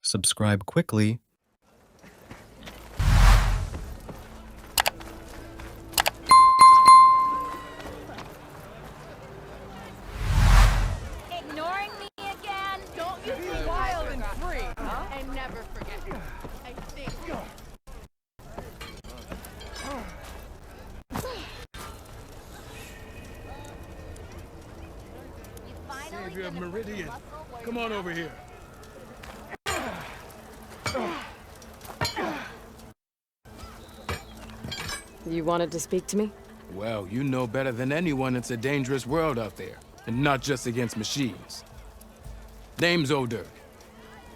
Subscribe quickly. Ignoring me again? Don't you be wild and free, huh? And never forget. I think. Savior of Meridian, come on over here. You wanted to speak to me? Well, you know better than anyone it's a dangerous world out there, and not just against machines. Name's O'Dirk.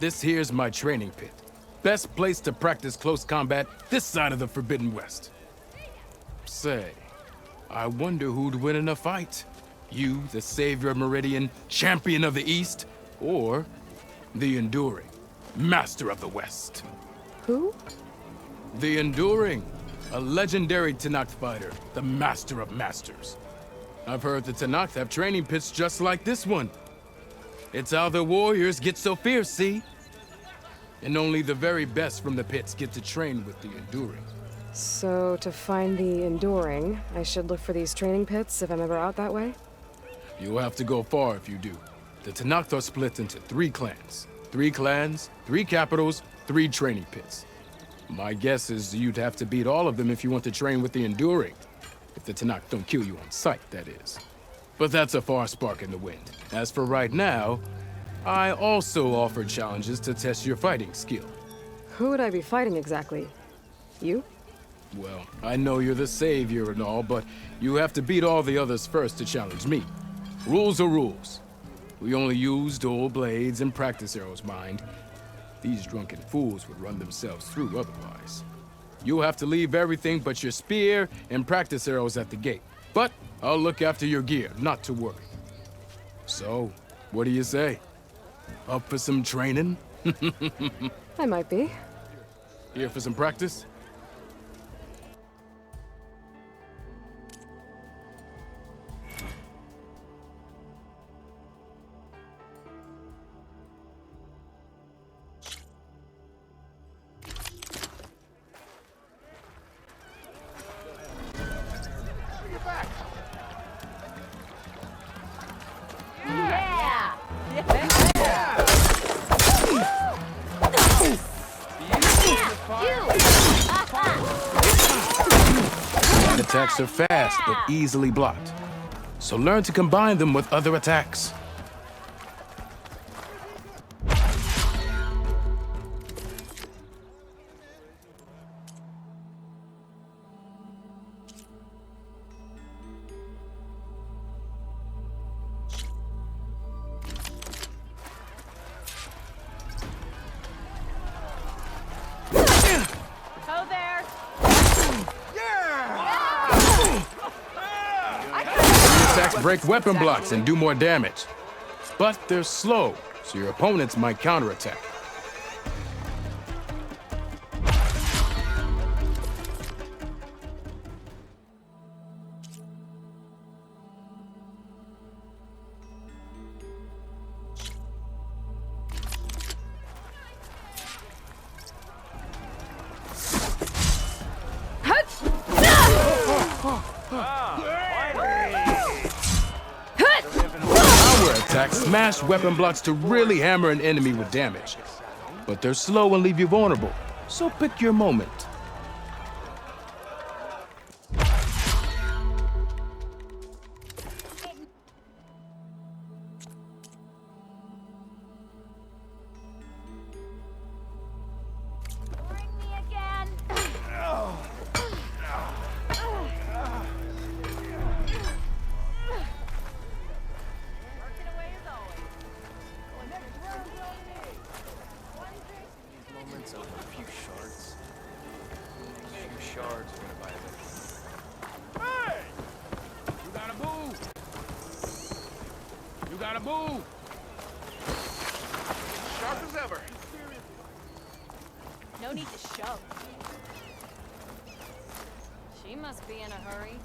This here's my training pit. Best place to practice close combat this side of the Forbidden West. Say, I wonder who'd win in a fight. You, the Savior of Meridian, Champion of the East, or the Enduring, Master of the West. Who? The Enduring, a legendary Tenakth fighter, the Master of Masters. I've heard the Tenakth have training pits just like this one. It's how the warriors get so fierce, see? And only the very best from the pits get to train with the Enduring. So, to find the Enduring, I should look for these training pits if I'm ever out that way? You'll have to go far if you do. The Tenakth are split into 3 clans. 3 clans, 3 capitals, 3 training pits. My guess is you'd have to beat all of them if you want to train with the Enduring. If the Tenakth don't kill you on sight, that is. But that's a far spark in the wind. As for right now, I also offer challenges to test your fighting skill. Who would I be fighting exactly? You? Well, I know you're the savior and all, but you have to beat all the others first to challenge me. Rules are rules. We only use dual blades and practice arrows, mind. These drunken fools would run themselves through otherwise. You'll have to leave everything but your spear and practice arrows at the gate. But I'll look after your gear, not to worry. So, what do you say? Up for some training? I might be. Here for some practice? Attacks are fast, but easily blocked. So learn to combine them with other attacks. Ho there. Attacks break weapon blocks and do more damage. But they're slow, so your opponents might counterattack. Power attacks smash weapon blocks to really hammer an enemy with damage. But they're slow and leave you vulnerable, so pick your moment. Ignoring me again? Working away as always. Moments of a few shards. A few shards are gonna buy it. Hey! You gotta move! You gotta move! Sharp as ever. No need to shove. She must be in a hurry.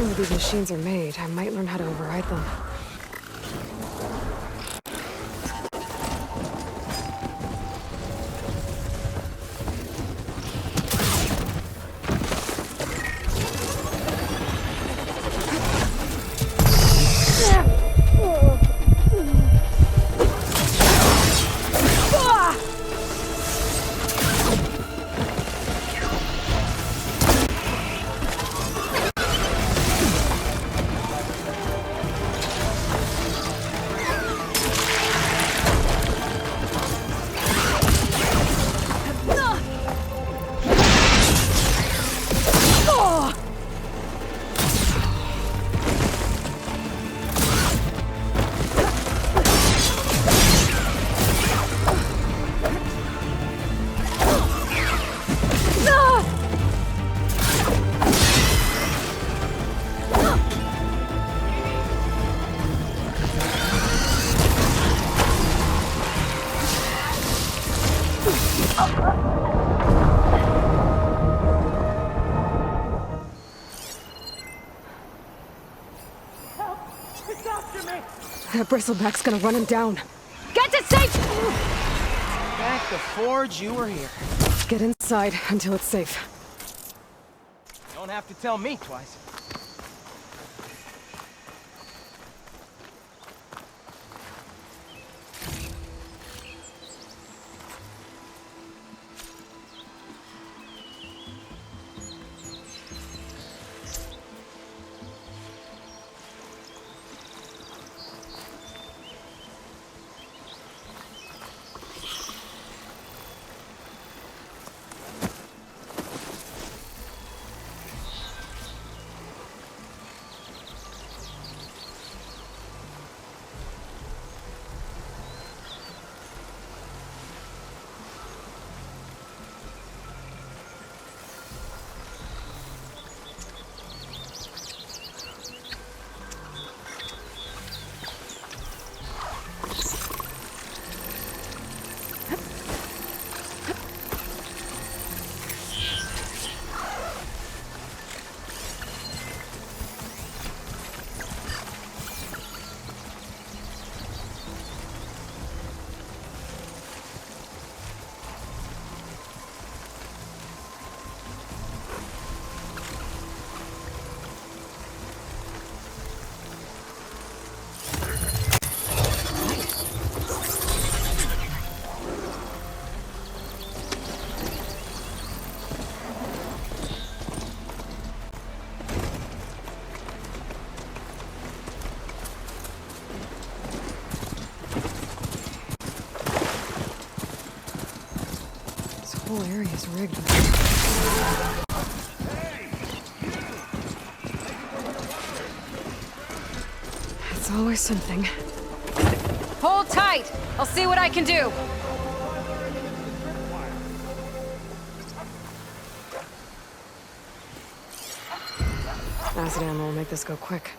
understand what these machines are made, I might learn how to override them. That bristleback's gonna run him down. Get to safety! Back the forge, you were here. Get inside until it's safe. Don't have to tell me twice. The whole area is rigged. It's always something. Hold tight. I'll see what I can do. Acid ammo will make this go quick.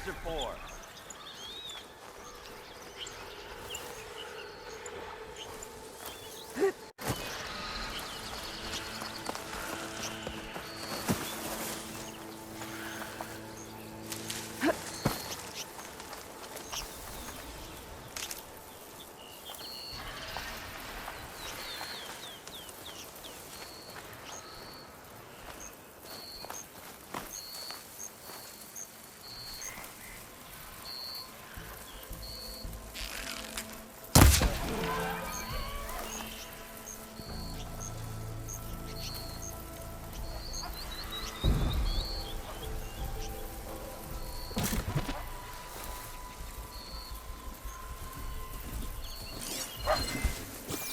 are for.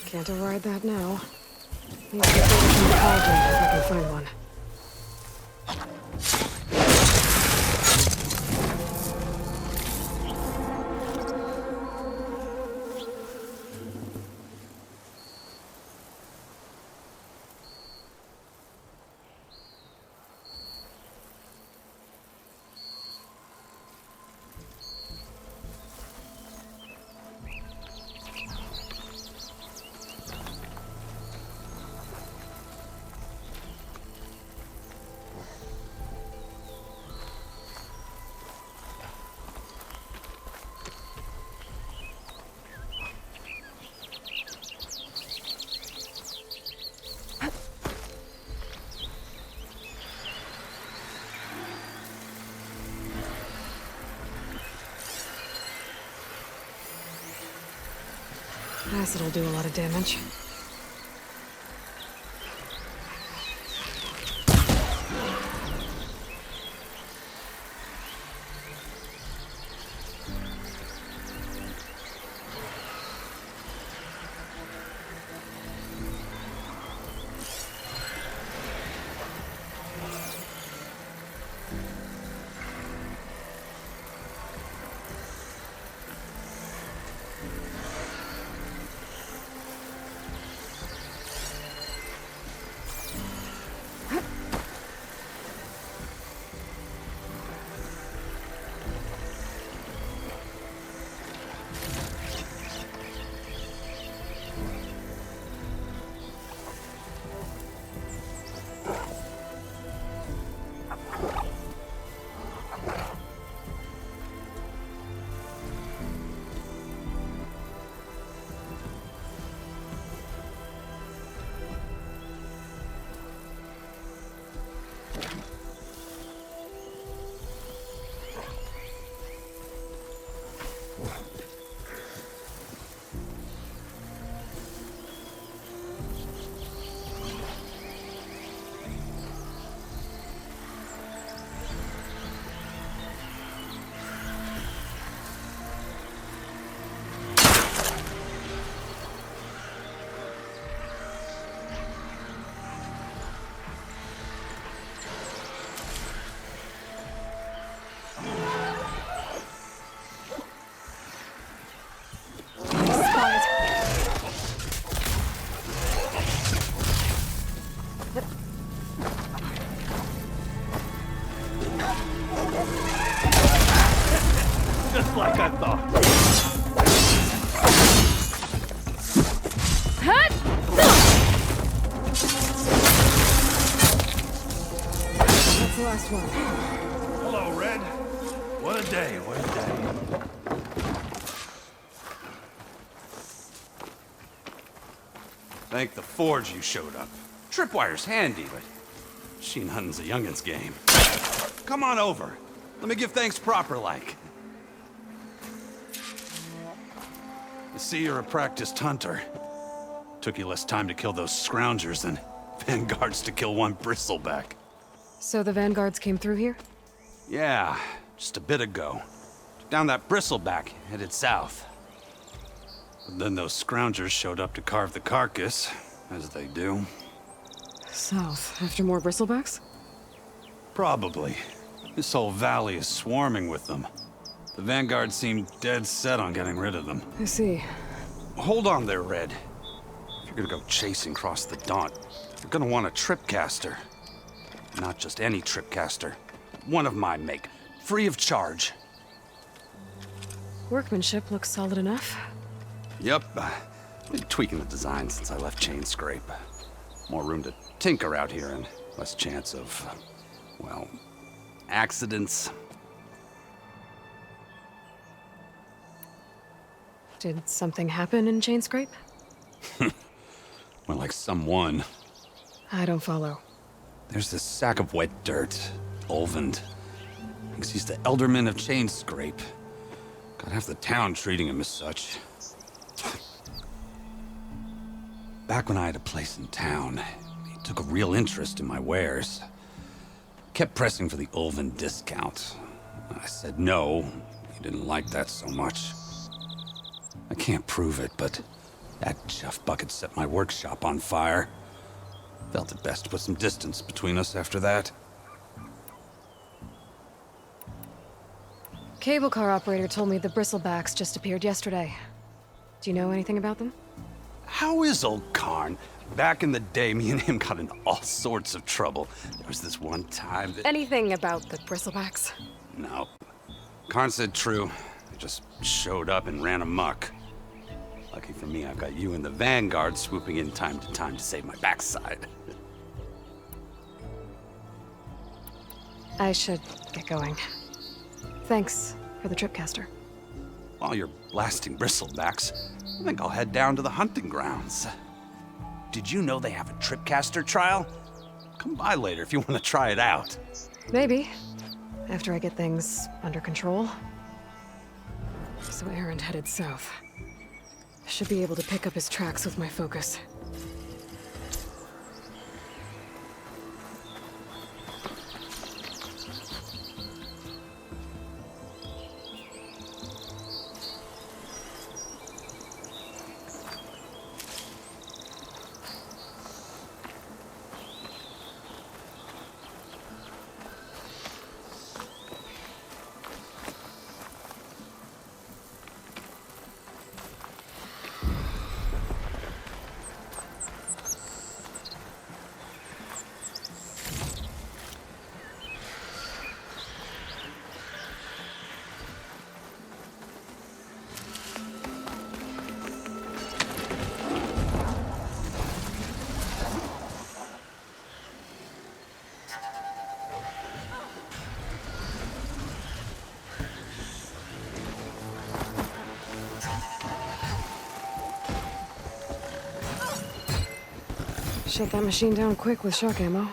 Can't override that now. Need to get data from the cauldron if I can find one. Acid'll do a lot of damage. Just like I thought. That's the last one. Hello, Red. What a day, what a day. Thank the Forge you showed up. Tripwire's handy, but machine hunting's a youngin's game. Come on over. Let me give thanks proper-like. You see, you're a practiced hunter. Took you less time to kill those scroungers than vanguards to kill one bristleback. So the vanguards came through here? Yeah, just a bit ago. Down that bristleback, headed south. But then those scroungers showed up to carve the carcass, as they do. South, after more bristlebacks? Probably. This whole valley is swarming with them. The Vanguard seemed dead set on getting rid of them. I see. Hold on there, Red. If you're gonna go chasing across the Daunt, you're gonna want a tripcaster. Not just any tripcaster. One of my make. Free of charge. Workmanship looks solid enough. Yep. Been tweaking the design since I left Chain Scrape. More room to tinker out here and less chance of, well, accidents. Did something happen in Chain Scrape? Well, like someone. I don't follow. There's this sack of wet dirt, Olvend. Thinks he's the Elderman of Chain Scrape. Got half the town treating him as such. Back when I had a place in town, he took a real interest in my wares. Kept pressing for the Olvend discount. I said no. He didn't like that so much. I can't prove it, but that chuff bucket set my workshop on fire. Felt it best to put some distance between us after that. Cable car operator told me the bristlebacks just appeared yesterday. Do you know anything about them? How is old Karn? Back in the day, me and him got into all sorts of trouble. There was this one time that... Anything about the bristlebacks? No. Karn said true. They just showed up and ran amok. Lucky for me, I've got you and the Vanguard swooping in time to save my backside. I should get going. Thanks for the tripcaster. While you're blasting bristlebacks, I think I'll head down to the hunting grounds. Did you know they have a tripcaster trial? Come by later if you want to try it out. Maybe. After I get things under control. So Aaron headed south. Should be able to pick up his tracks with my focus. Shut that machine down quick with shock ammo.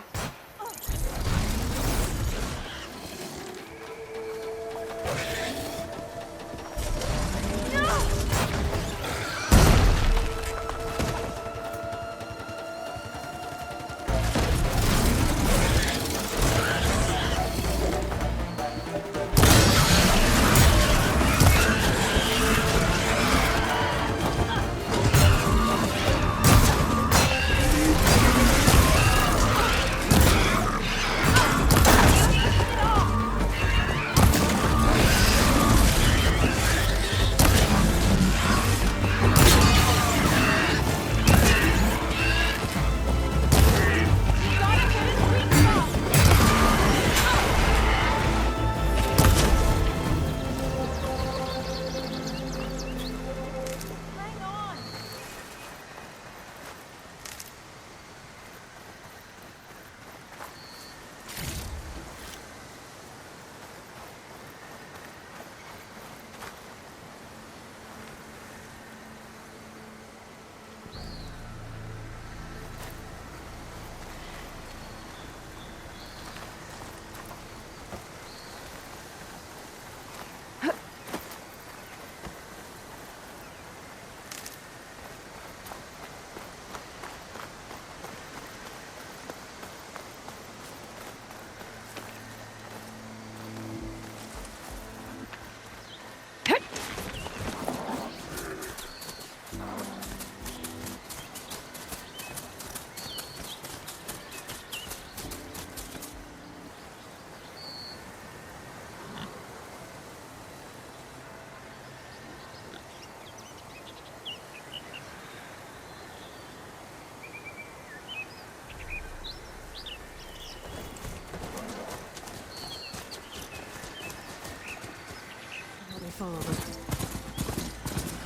Let me follow them.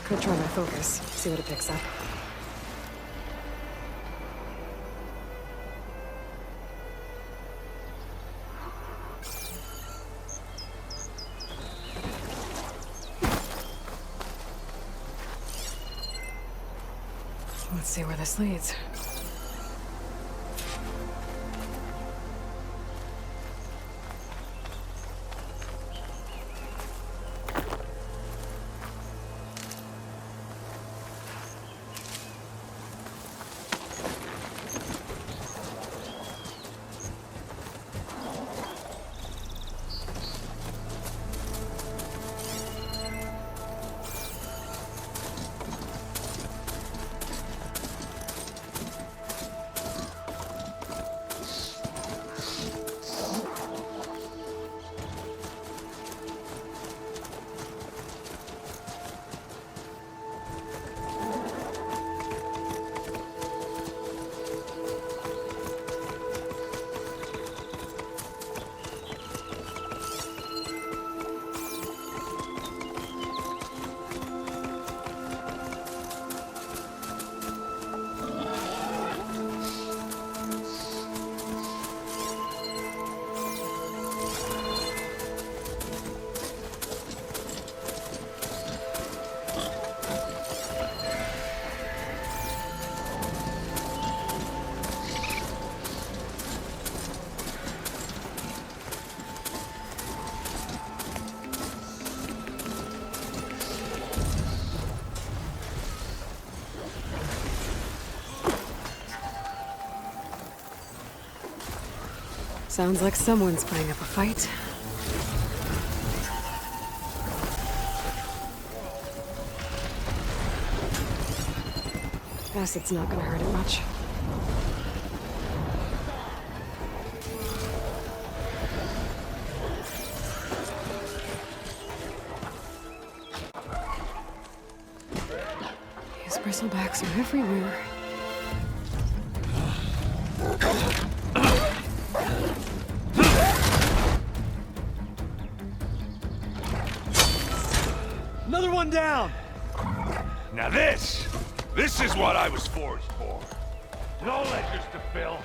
Could try my focus, see what it picks up. Let's see where this leads. Sounds like someone's putting up a fight. Acid's not gonna hurt it much. These bristlebacks are everywhere. Another one down! Now this is what I was forged for. No ledgers to fill.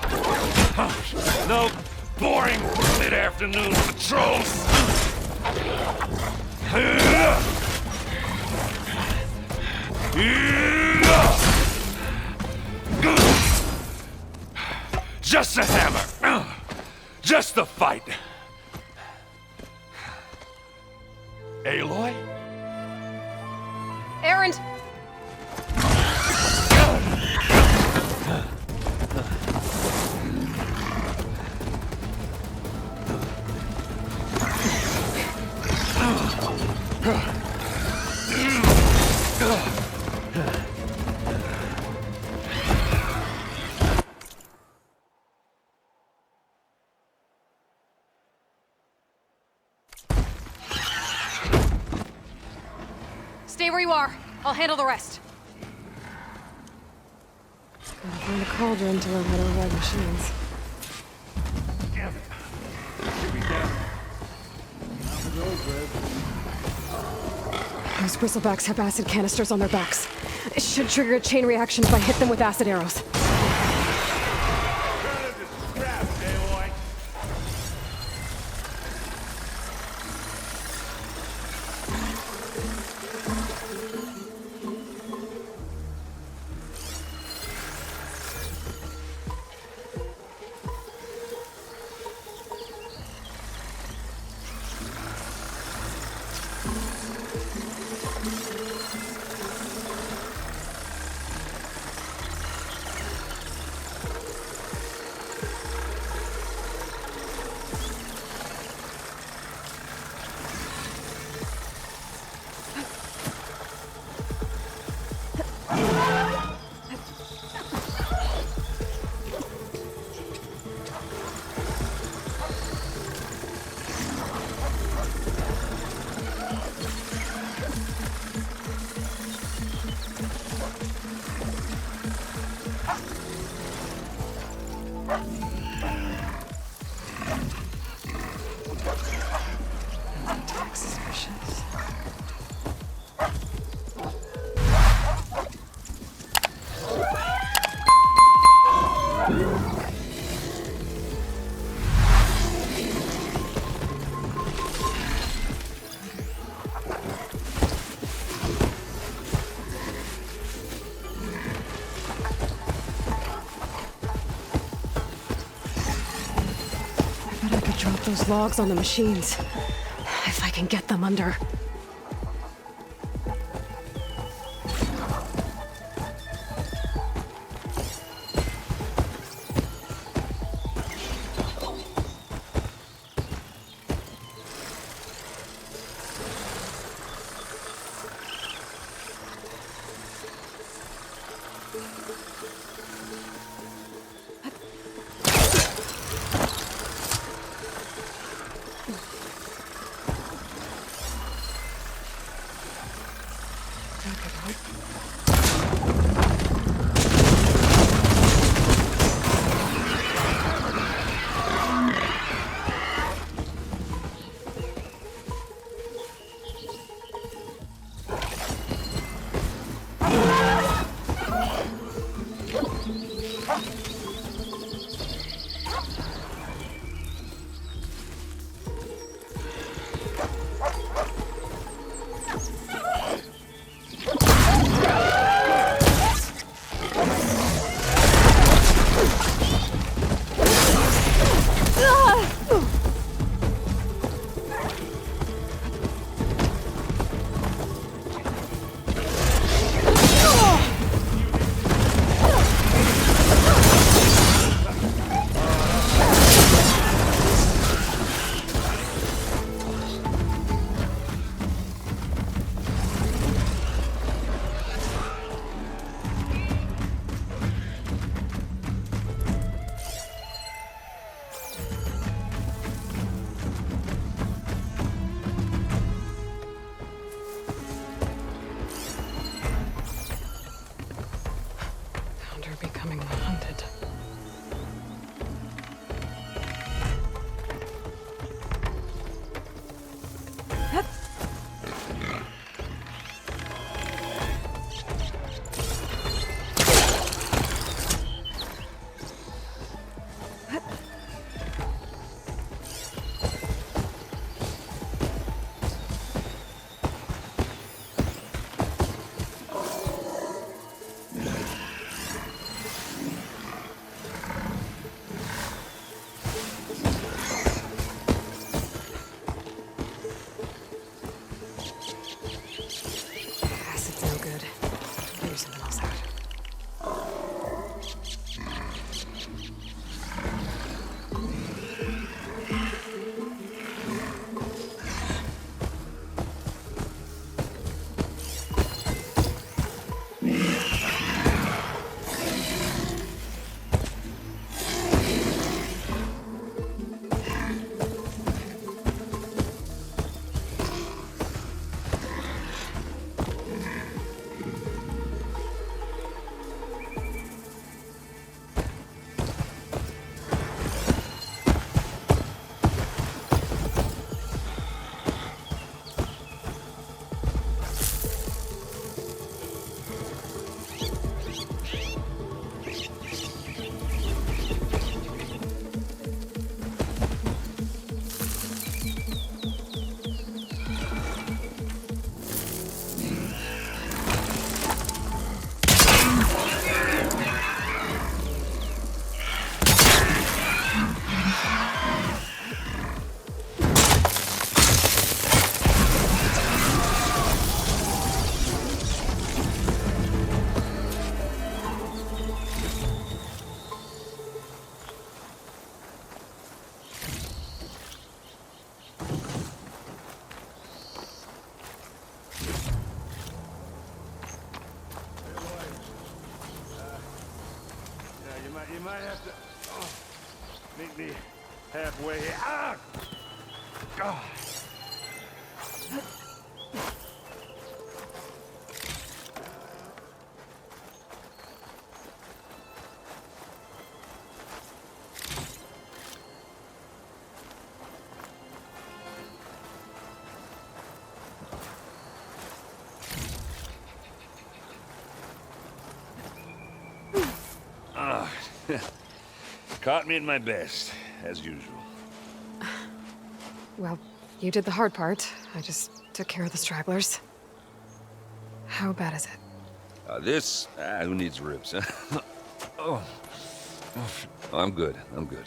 No boring mid-afternoon patrols. Just a hammer. Just the fight. Aloy? Erend! Stay where you are. I'll handle the rest. Gotta find a cauldron to overhead override machines. Damn it. Here we go. Those bristlebacks have acid canisters on their backs. It should trigger a chain reaction if I hit them with acid arrows. Turn into scraps, Aloy. Suspicious. Drop those logs on the machines. If I can get them under. Becoming hunted. You might have to meet me halfway. Ah! God. Caught me at my best, as usual. Well, you did the hard part. I just took care of the stragglers. How bad is it? Who needs ribs, huh? Oh, I'm good, I'm good.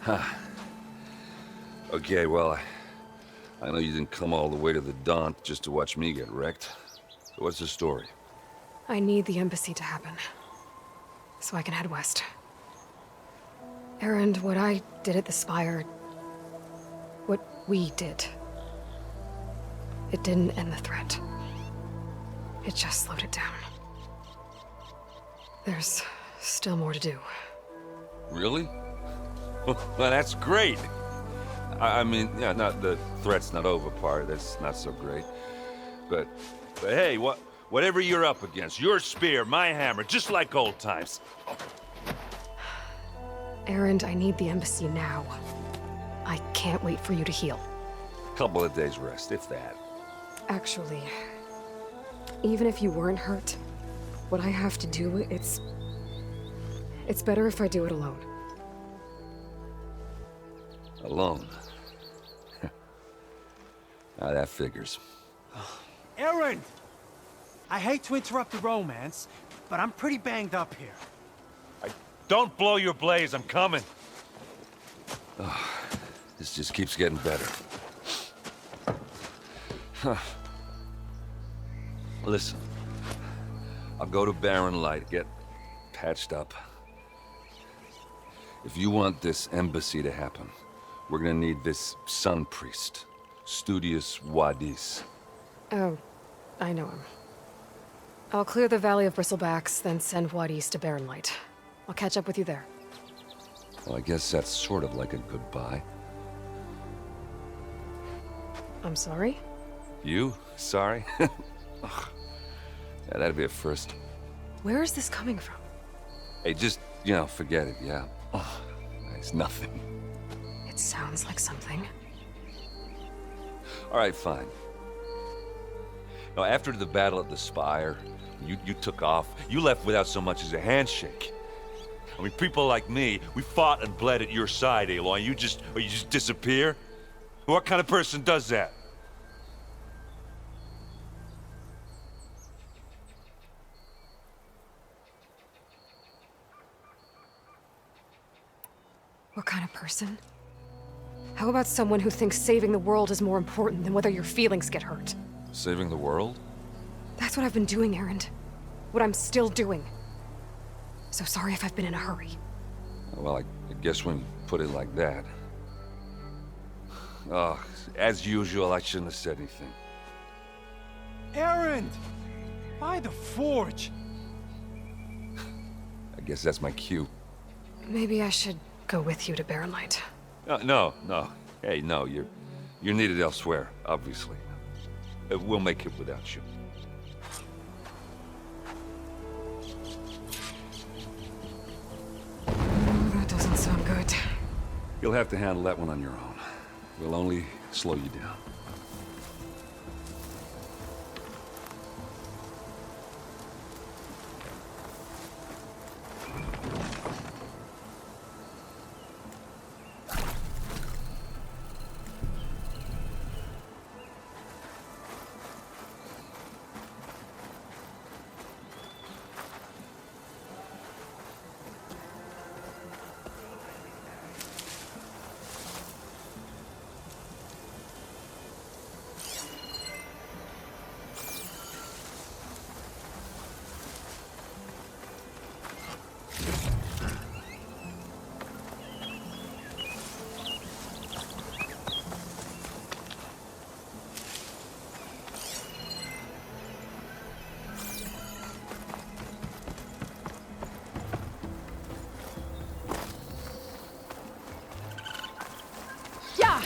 Huh. Okay, well, I know you didn't come all the way to the Daunt just to watch me get wrecked. So what's the story? I need the embassy to happen, so I can head west. Erend, what I did at the Spire... what we did... it didn't end the threat. It just slowed it down. There's still more to do. Really? Well, that's great. I mean, yeah, not the threat's not over part. That's not so great. But hey, whatever you're up against, your spear, my hammer, just like old times. Erend, I need the embassy now. I can't wait for you to heal. Couple of days rest, if that. Actually, even if you weren't hurt, what I have to do, it's better if I do it alone. Alone. Now that figures. Erend! I hate to interrupt the romance, but I'm pretty banged up here. Don't blow your blaze, I'm coming. This just keeps getting better. Listen, I'll go to Barren Light, get patched up. If you want this embassy to happen, we're gonna need this sun priest, Studious Wadis. Oh, I know him. I'll clear the Valley of Bristlebacks, then send Wadis to Barren Light. I'll catch up with you there. Well, I guess that's sort of like a goodbye. I'm sorry? You? Sorry? Ugh. Yeah, that'd be a first. Where is this coming from? Hey, just, forget it, yeah. Oh, it's nothing. It sounds like something. All right, fine. Now, after the battle at the Spire, you took off. You left without so much as a handshake. I mean, people like me, we fought and bled at your side, Aloy. You just disappear? What kind of person does that? What kind of person? How about someone who thinks saving the world is more important than whether your feelings get hurt? Saving the world? That's what I've been doing, Erend. What I'm still doing. So sorry if I've been in a hurry. Well, I guess when you put it like that. Oh, as usual, I shouldn't have said anything. Erend! By the Forge! I guess that's my cue. Maybe I should go with you to Barren Light. No. Hey, no, you're needed elsewhere, obviously. We'll make it without you. That doesn't sound good. You'll have to handle that one on your own. We'll only slow you down. Yeah!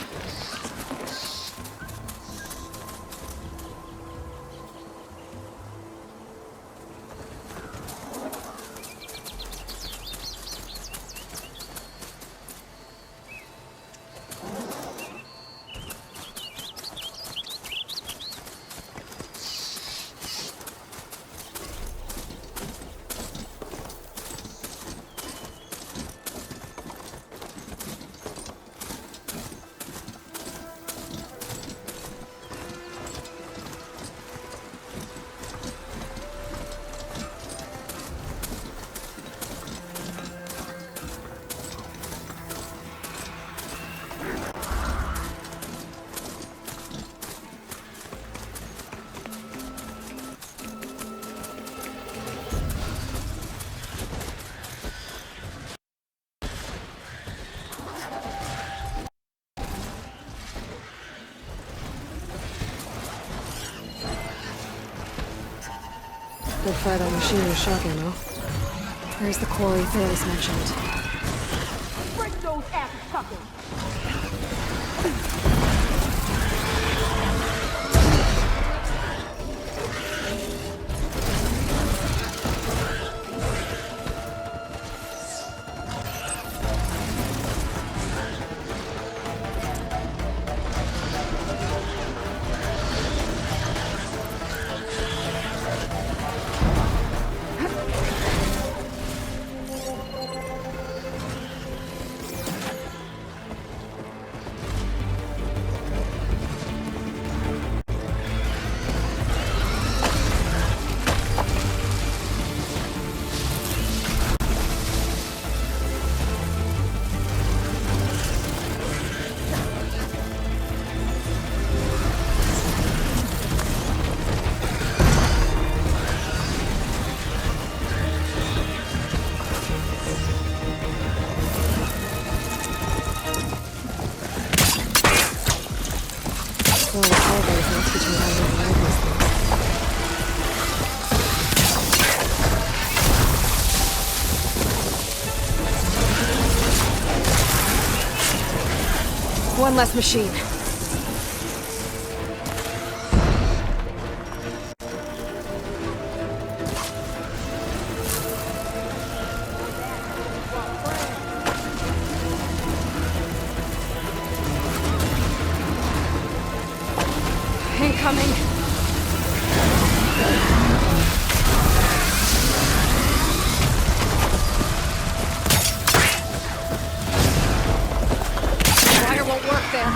Good fight on machine with shock ammo. Where's the quarry Thorlus mentioned? Break those asses tuckers. One less machine. Incoming. Wire won't work there.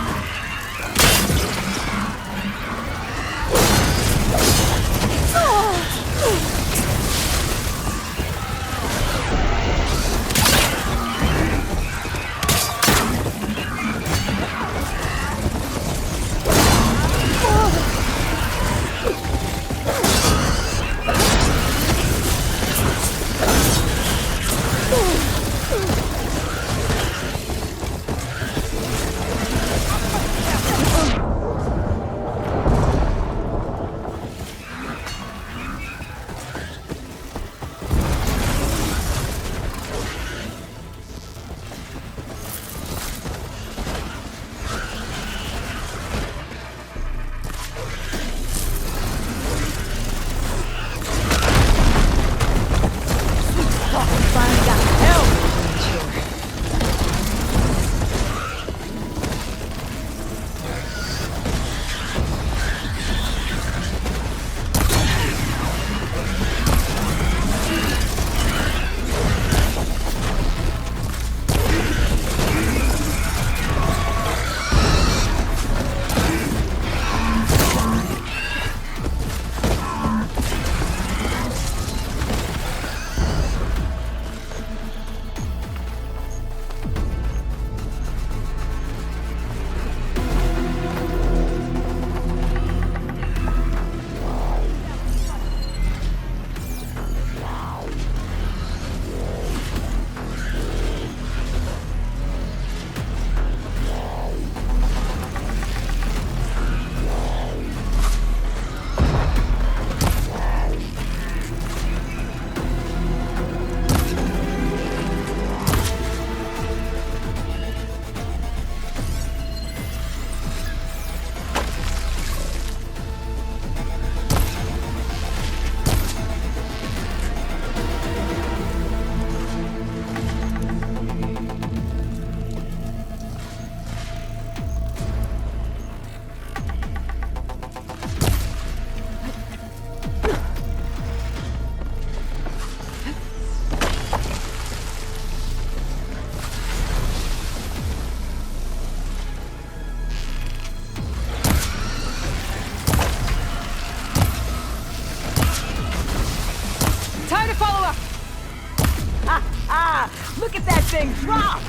Look at that thing drop!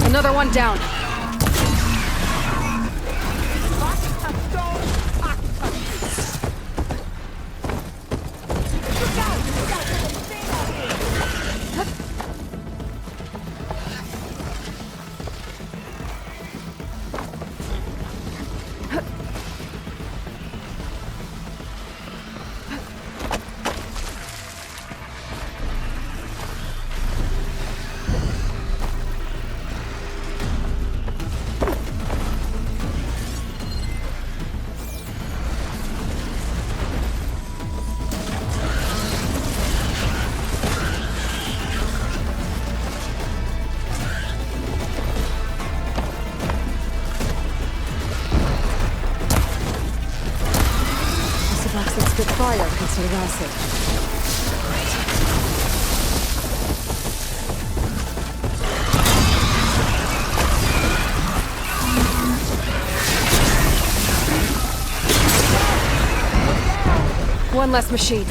Another one down. fire instead of acid. One less machine.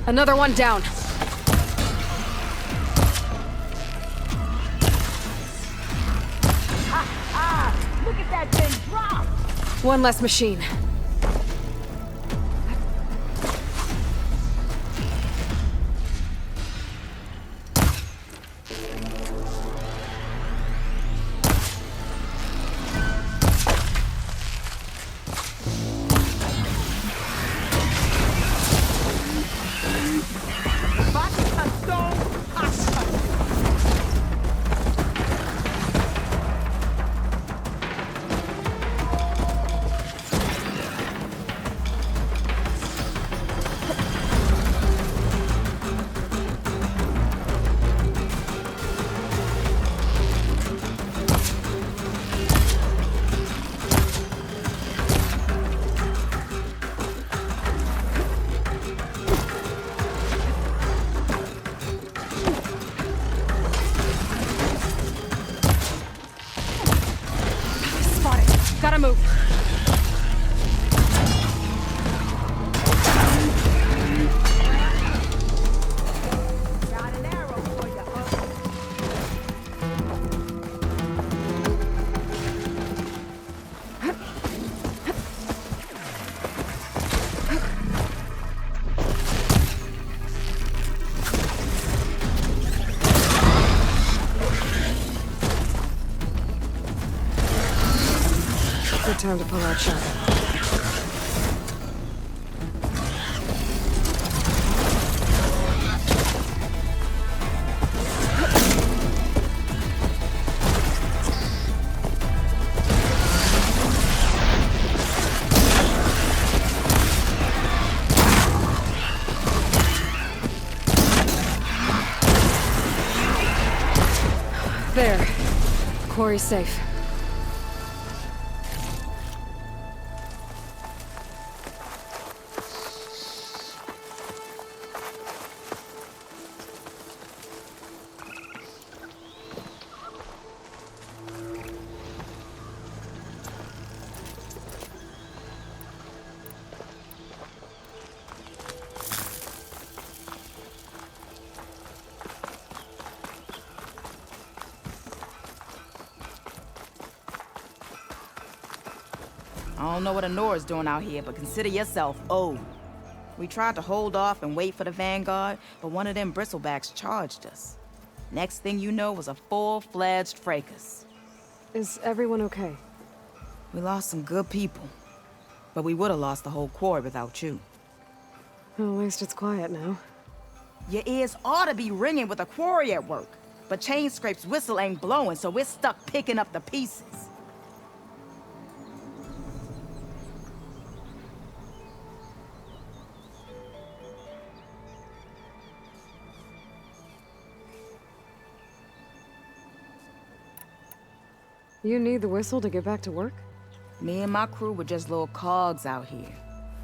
Another one down. Look at that thing drop! One less machine. Gotta move. Got an arrow for you, Good time to pull out shotgun. There. Quarry's safe. I don't know what Honora's doing out here, but consider yourself owed. We tried to hold off and wait for the Vanguard, but one of them bristlebacks charged us. Next thing you know was a full-fledged fracas. Is everyone okay? We lost some good people, but we would have lost the whole quarry without you. Well, at least it's quiet now. Your ears ought to be ringing with a quarry at work, but Chain Scrape's whistle ain't blowing, so we're stuck picking up the pieces. You need the whistle to get back to work? Me and my crew were just little cogs out here.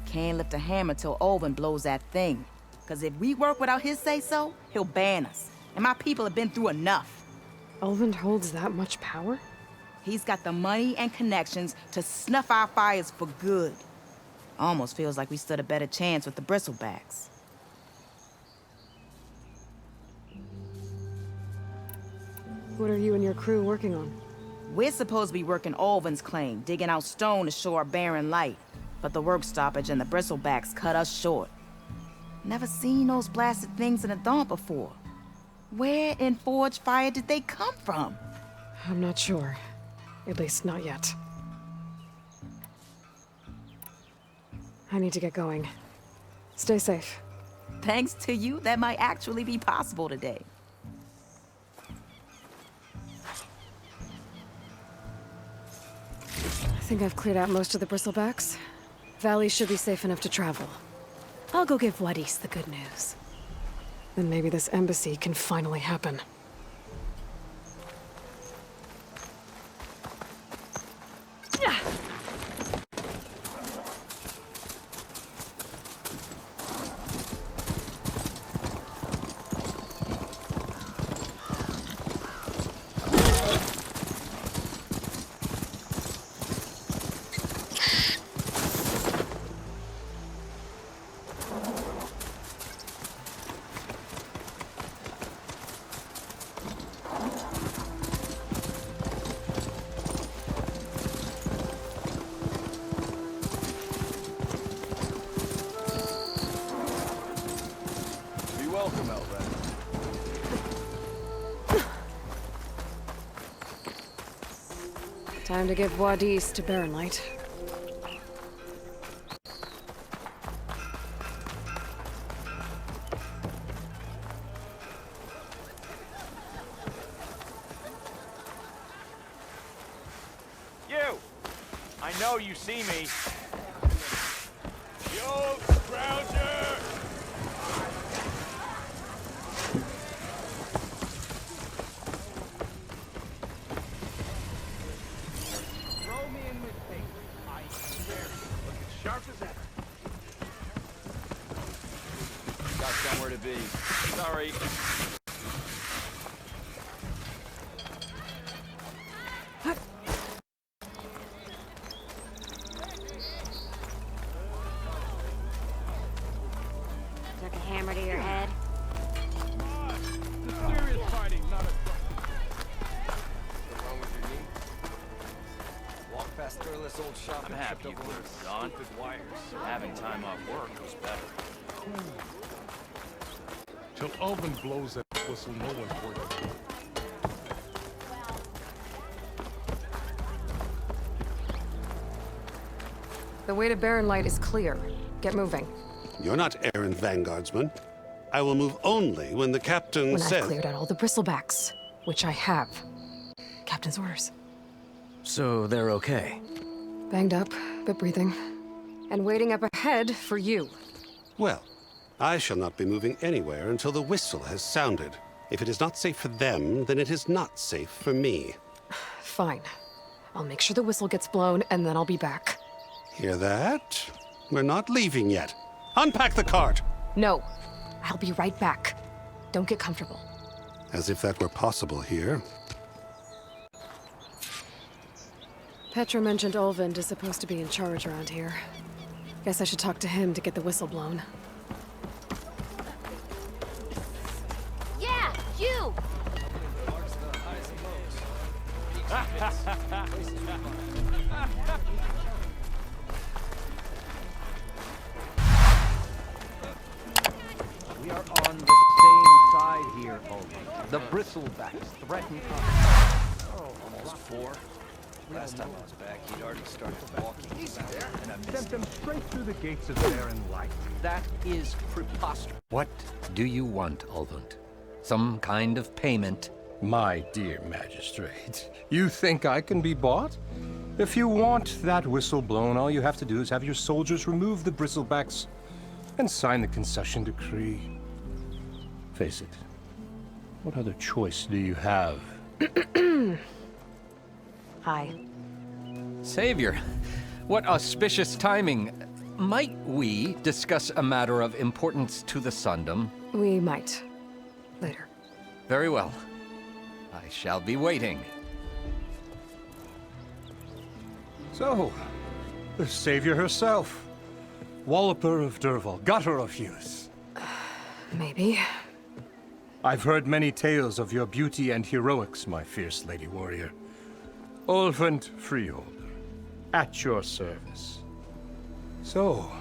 Can't lift a hammer till Olvin blows that thing. Cause if we work without his say-so, he'll ban us. And my people have been through enough. Ulvund holds that much power? He's got the money and connections to snuff our fires for good. Almost feels like we stood a better chance with the bristlebacks. What are you and your crew working on? We're supposed to be working Olvin's claim, digging out stone to show our barren light. But the work stoppage and the bristlebacks cut us short. Never seen those blasted things in the dawn before. Where in Forge Fire did they come from? I'm not sure. At least not yet. I need to get going. Stay safe. Thanks to you, that might actually be possible today. I think I've cleared out most of the bristlebacks. Valley should be safe enough to travel. I'll go give Wadis the good news. Then maybe this embassy can finally happen. Welcome, Elven. Time to give Wadis to Barrenlight. You! I know you see me. Yo, Grouser! Throw me in with things. I swear to you, look as sharp as ever. Got somewhere to be. Sorry. Took a hammer to your head. Serious fighting, not a What's wrong with your knee? Walk past Thurless old shop. I'm happy you were gone. Wires. Having time off work was better. Till Alvin blows that whistle, no one's worried about it. The way to Barrenlight is clear. Get moving. You're not errand vanguardsman. I will move only when the captain When says... I've cleared out all the bristlebacks, which I have. Captain's orders. So they're okay. Banged up, but breathing. And waiting up ahead for you. Well, I shall not be moving anywhere until the whistle has sounded. If it is not safe for them, then it is not safe for me. Fine. I'll make sure the whistle gets blown, and then I'll be back. Hear that? We're not leaving yet. Unpack the cart! No. I'll be right back. Don't get comfortable. As if that were possible here. Petra mentioned Olvind is supposed to be in charge around here. Guess I should talk to him to get the whistle blown. Yeah, you! We are on the same side here, Olga. The bristlebacks threaten us. Oh, almost 4. Last time I was back, he'd already started walking. And I missed Sent them straight through the gates of barren light. That is preposterous. What do you want, Olvund? Some kind of payment? My dear magistrate, you think I can be bought? If you want that whistle blown, all you have to do is have your soldiers remove the bristlebacks and sign the concession decree. Face it, what other choice do you have? Hi. Savior, what auspicious timing. Might we discuss a matter of importance to the Sundom? We might. Later. Very well. I shall be waiting. So, the Savior herself. Walloper of Derval, gutter of Hughes. Maybe. I've heard many tales of your beauty and heroics, my fierce lady warrior. Olvent Freeholder, at your service. So,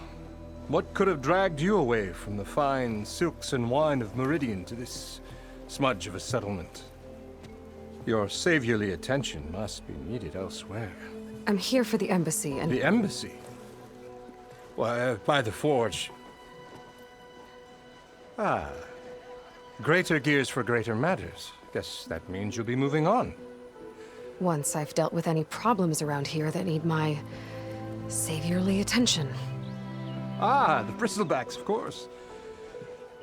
what could have dragged you away from the fine silks and wine of Meridian to this smudge of a settlement? Your saviorly attention must be needed elsewhere. I'm here for the embassy and... The embassy? Why, by the forge. Ah. Greater gears for greater matters. Guess that means you'll be moving on. Once I've dealt with any problems around here that need my saviorly attention. Ah, the bristlebacks, of course.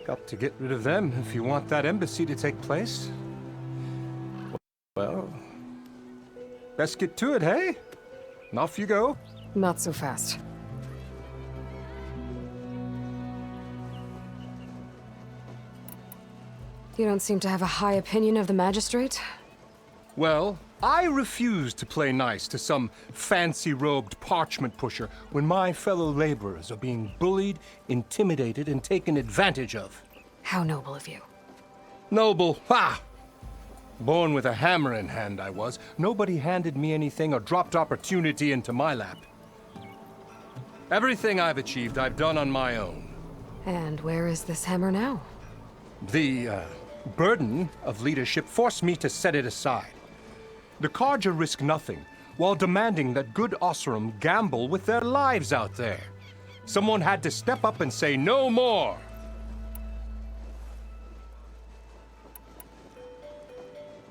Got to get rid of them if you want that embassy to take place. Well, let's get to it, hey? And off you go. Not so fast. You don't seem to have a high opinion of the magistrate? Well, I refuse to play nice to some fancy-robed parchment pusher when my fellow laborers are being bullied, intimidated, and taken advantage of. How noble of you. Noble? Ha! Born with a hammer in hand, I was. Nobody handed me anything or dropped opportunity into my lap. Everything I've achieved, I've done on my own. And where is this hammer now? The, burden of leadership forced me to set it aside. The Carja risk nothing, while demanding that good Osseram gamble with their lives out there. Someone had to step up and say no more.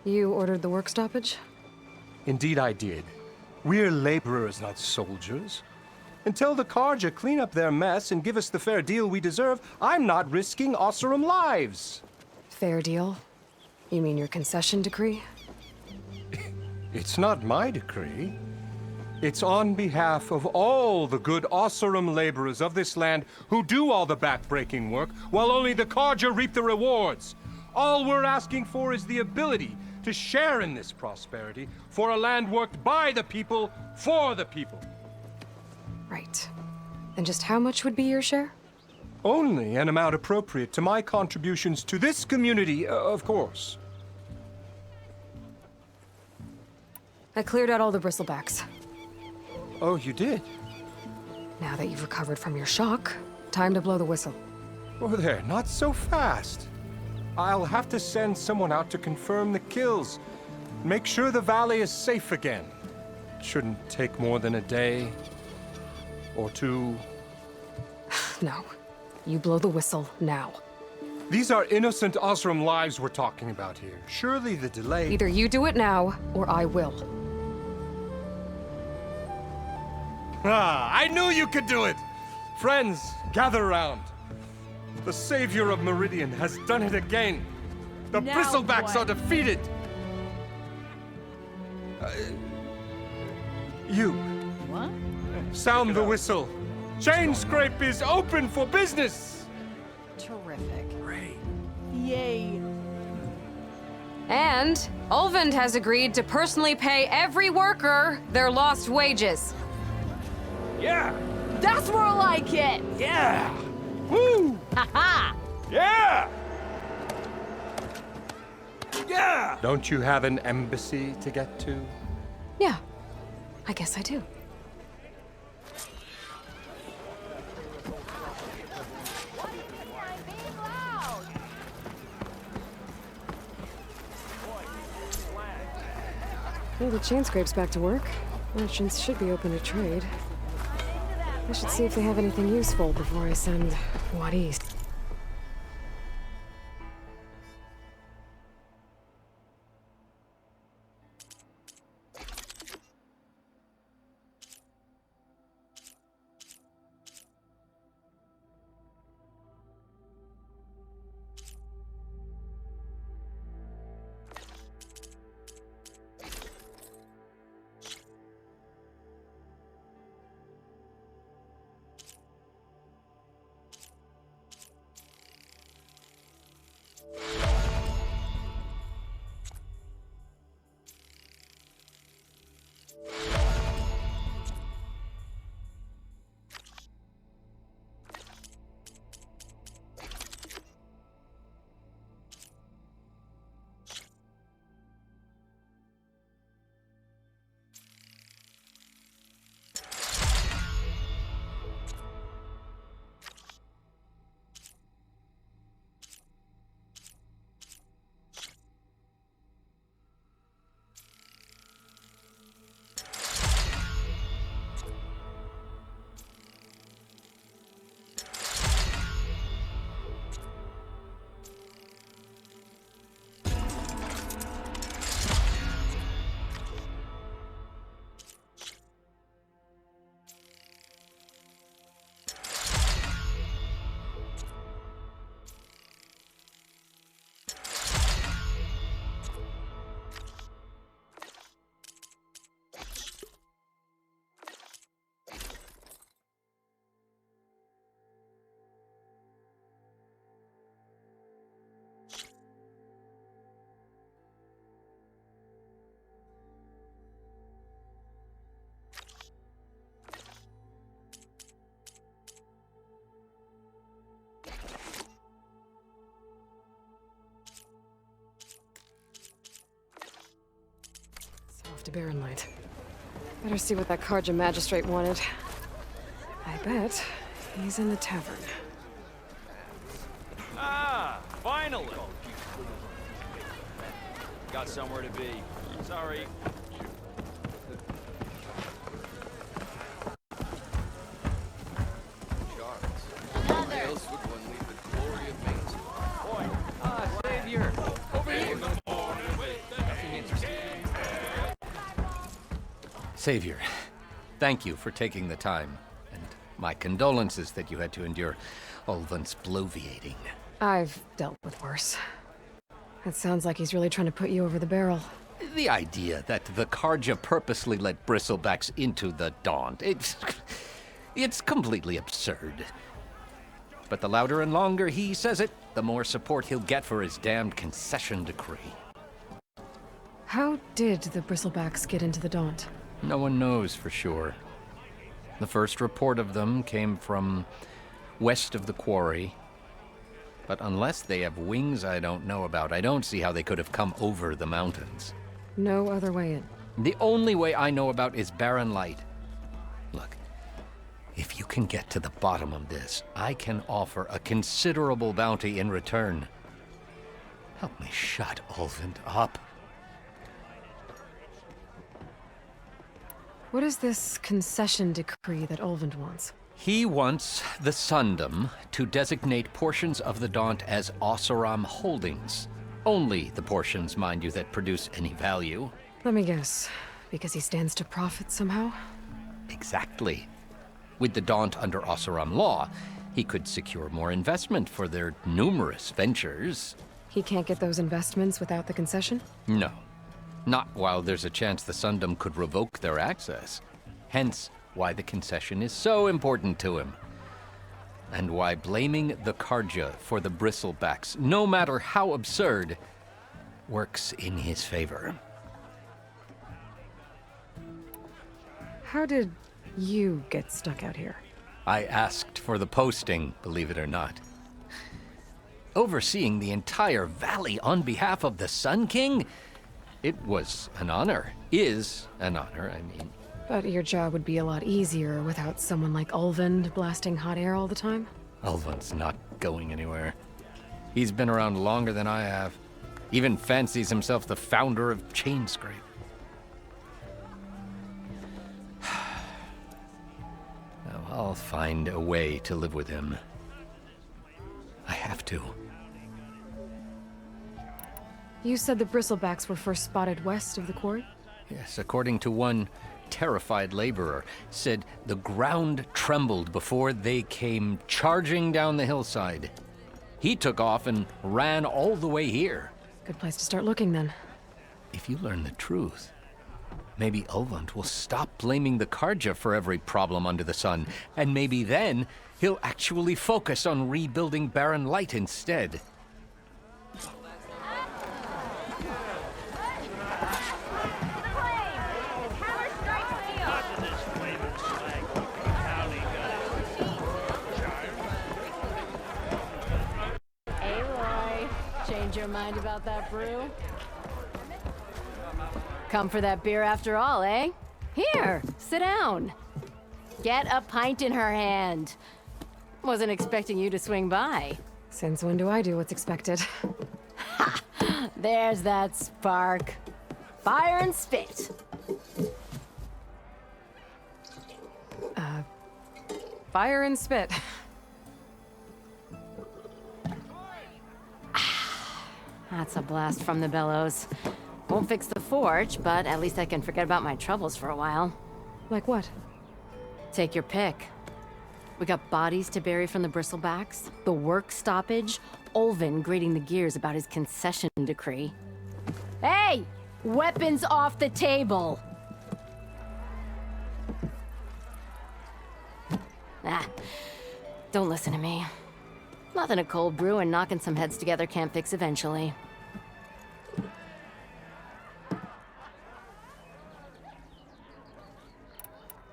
You ordered the work stoppage? Indeed I did. We're laborers, not soldiers. Until the Carja clean up their mess and give us the fair deal we deserve, I'm not risking Osseram lives. Fair deal? You mean your concession decree? It's not my decree. It's on behalf of all the good Osseram laborers of this land who do all the back-breaking work, while only the Carja reap the rewards. All we're asking for is the ability to share in this prosperity for a land worked by the people, for the people. Right. And just how much would be your share? Only an amount appropriate to my contributions to this community, of course. I cleared out all the bristlebacks. Oh, you did? Now that you've recovered from your shock, time to blow the whistle. Oh there, not so fast. I'll have to send someone out to confirm the kills. Make sure the valley is safe again. Shouldn't take more than a day or two. No. You blow the whistle now. These are innocent Osram lives we're talking about here. Surely the delay... Either you do it now, or I will. Ah, I knew you could do it! Friends, gather around. The savior of Meridian has done it again. The Now bristlebacks what? are defeated. You. What? Sound the whistle. Chain Scrape is open for business. Terrific. Great. Yay. And Ulvund has agreed to personally pay every worker their lost wages. Yeah! That's more like it. Yeah! Woo! Haha. Yeah! Yeah! Don't you have an embassy to get to? Yeah, I guess I do. Well, the chain scrape's back to work. Merchants should be open to trade. I should see if they have anything useful before I send What East. to Baron Light. Better see what that Karja magistrate wanted. I bet he's in the tavern. Ah, finally! Got somewhere to be. Sorry. Savior! Over here! Savior, thank you for taking the time, and my condolences that you had to endure Ulvan's bloviating. I've dealt with worse. It sounds like he's really trying to put you over the barrel. The idea that the Karja purposely let bristlebacks into the Daunt, it's completely absurd. But the louder and longer he says it, the more support he'll get for his damned concession decree. How did the bristlebacks get into the Daunt? No one knows for sure. The first report of them came from west of the quarry. But unless they have wings I don't know about, I don't see how they could have come over the mountains. No other way in. The only way I know about is Barren Light. Look, if you can get to the bottom of this, I can offer a considerable bounty in return. Help me shut Ulvund up. What is this concession decree that Ulvund wants? He wants the Sundom to designate portions of the Daunt as Oseram holdings. Only the portions, mind you, that produce any value. Let me guess. Because he stands to profit somehow? Exactly. With the Daunt under Oseram law, he could secure more investment for their numerous ventures. He can't get those investments without the concession? No. Not while there's a chance the Sundom could revoke their access. Hence, why the concession is so important to him. And why blaming the Karja for the bristlebacks, no matter how absurd, works in his favor. How did you get stuck out here? I asked for the posting, believe it or not. Overseeing the entire valley on behalf of the Sun King? It was an honor. Is an honor, I mean. But your job would be a lot easier without someone like Ulvund blasting hot air all the time? Ulvund's not going anywhere. He's been around longer than I have. Even fancies himself the founder of Chainscrape. Now, I'll find a way to live with him. I have to. You said the bristlebacks were first spotted west of the quarry? Yes, according to one terrified laborer, said the ground trembled before they came charging down the hillside. He took off and ran all the way here. Good place to start looking, then. If you learn the truth, maybe Ulvund will stop blaming the Karja for every problem under the sun, and maybe then he'll actually focus on rebuilding Barren Light instead. Your mind about that brew? Come for that beer after all, eh? Here, sit down. Get a pint in her hand. Wasn't expecting you to swing by. Since when do I do what's expected? Ha! There's that spark. Fire and spit. Fire and spit. That's a blast from the bellows. Won't fix the forge, but at least I can forget about my troubles for a while. Like what? Take your pick. We got bodies to bury from the bristlebacks, the work stoppage, Ulvund grating the gears about his concession decree. Hey! Weapons off the table! Don't listen to me. Nothing a cold brew and knocking some heads together can't fix eventually.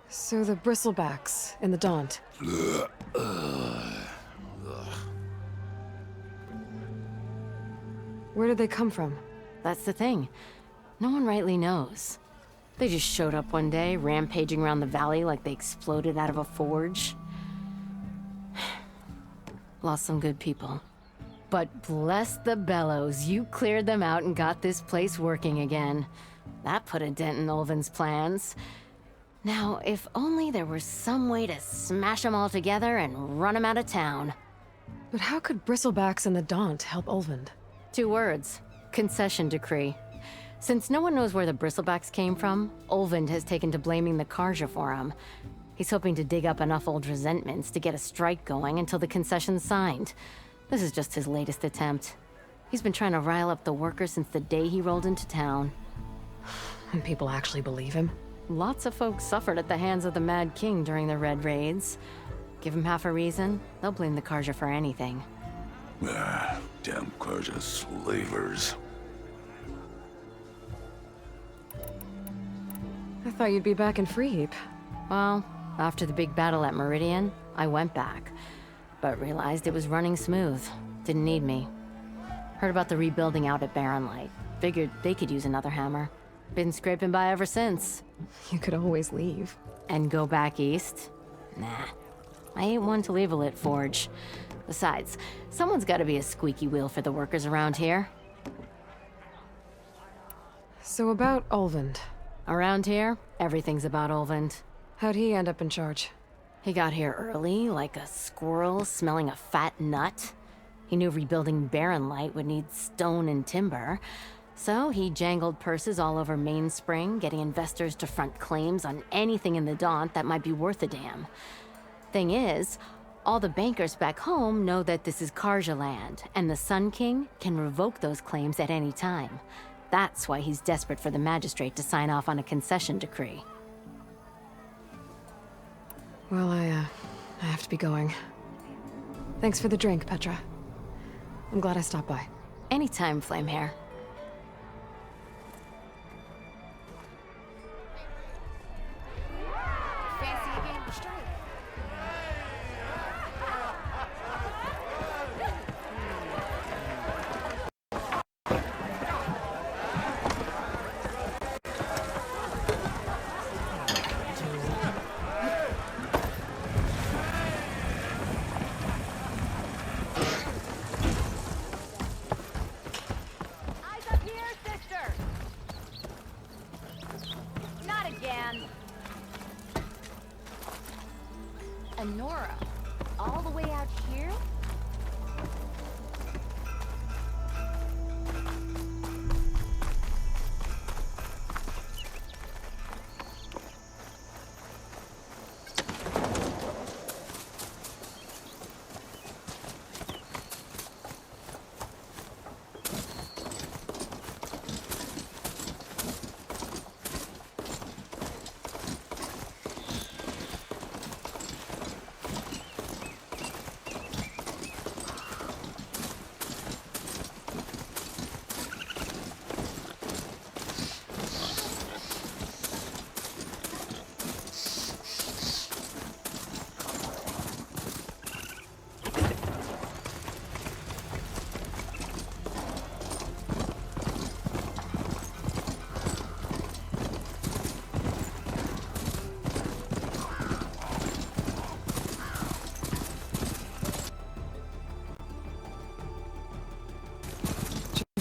So the bristlebacks in the Daunt. Where did they come from? That's the thing. No one rightly knows. They just showed up one day, rampaging around the valley like they exploded out of a forge. Lost some good people. But bless the bellows, you cleared them out and got this place working again. That put a dent in Ulvin's plans. Now, if only there were some way to smash them all together and run them out of town. But how could Bristlebacks and the Daunt help Ulvund? 2 words. Concession decree. Since no one knows where the Bristlebacks came from, Ulvund has taken to blaming the Karja for them. He's hoping to dig up enough old resentments to get a strike going until the concession's signed. This is just his latest attempt. He's been trying to rile up the workers since the day he rolled into town. And people actually believe him? Lots of folks suffered at the hands of the Mad King during the Red Raids. Give him half a reason, they'll blame the Karja for anything. Ah, damn Karja slavers. I thought you'd be back in Freeheap. Well, after the big battle at Meridian, I went back. But realized it was running smooth. Didn't need me. Heard about the rebuilding out at Barren Light. Figured they could use another hammer. Been scraping by ever since. You could always leave. And go back east? Nah. I ain't one to leave a lit forge. Besides, someone's gotta be a squeaky wheel for the workers around here. So about Ulvund. Around here, everything's about Ulvund. How'd he end up in charge? He got here early, like a squirrel smelling a fat nut. He knew rebuilding Barren Light would need stone and timber. So he jangled purses all over Mainspring, getting investors to front claims on anything in the Daunt that might be worth a damn. Thing is, all the bankers back home know that this is Karja land, and the Sun King can revoke those claims at any time. That's why he's desperate for the magistrate to sign off on a concession decree. Well, I have to be going. Thanks for the drink, Petra. I'm glad I stopped by. Anytime, Flamehair. Nora, all the way out here?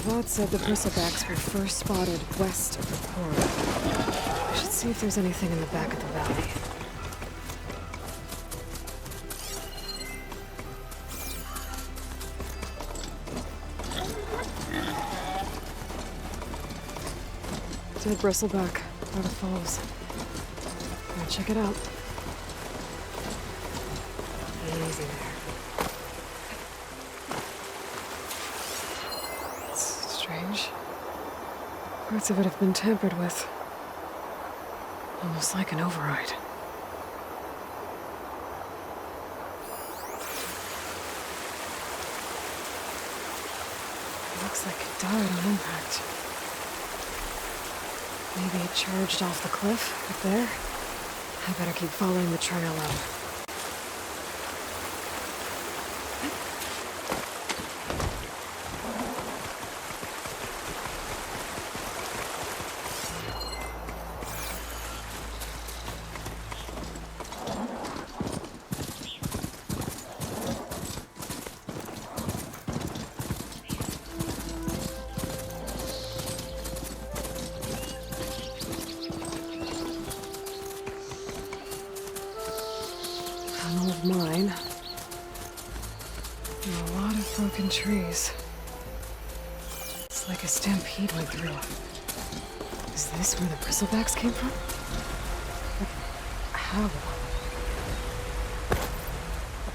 Vaught said the Bristlebacks were first spotted west of the quarry. I should see if there's anything in the back of the valley. Dead Bristleback, where the falls. Now check it out. Easy there. Strange. Parts of it have been tampered with. Almost like an override. It looks like it died on impact. Maybe it charged off the cliff up there. I better keep following the trail up. mine. And a lot of broken trees. It's like a stampede went through. Is this where the bristlebacks came from? But how?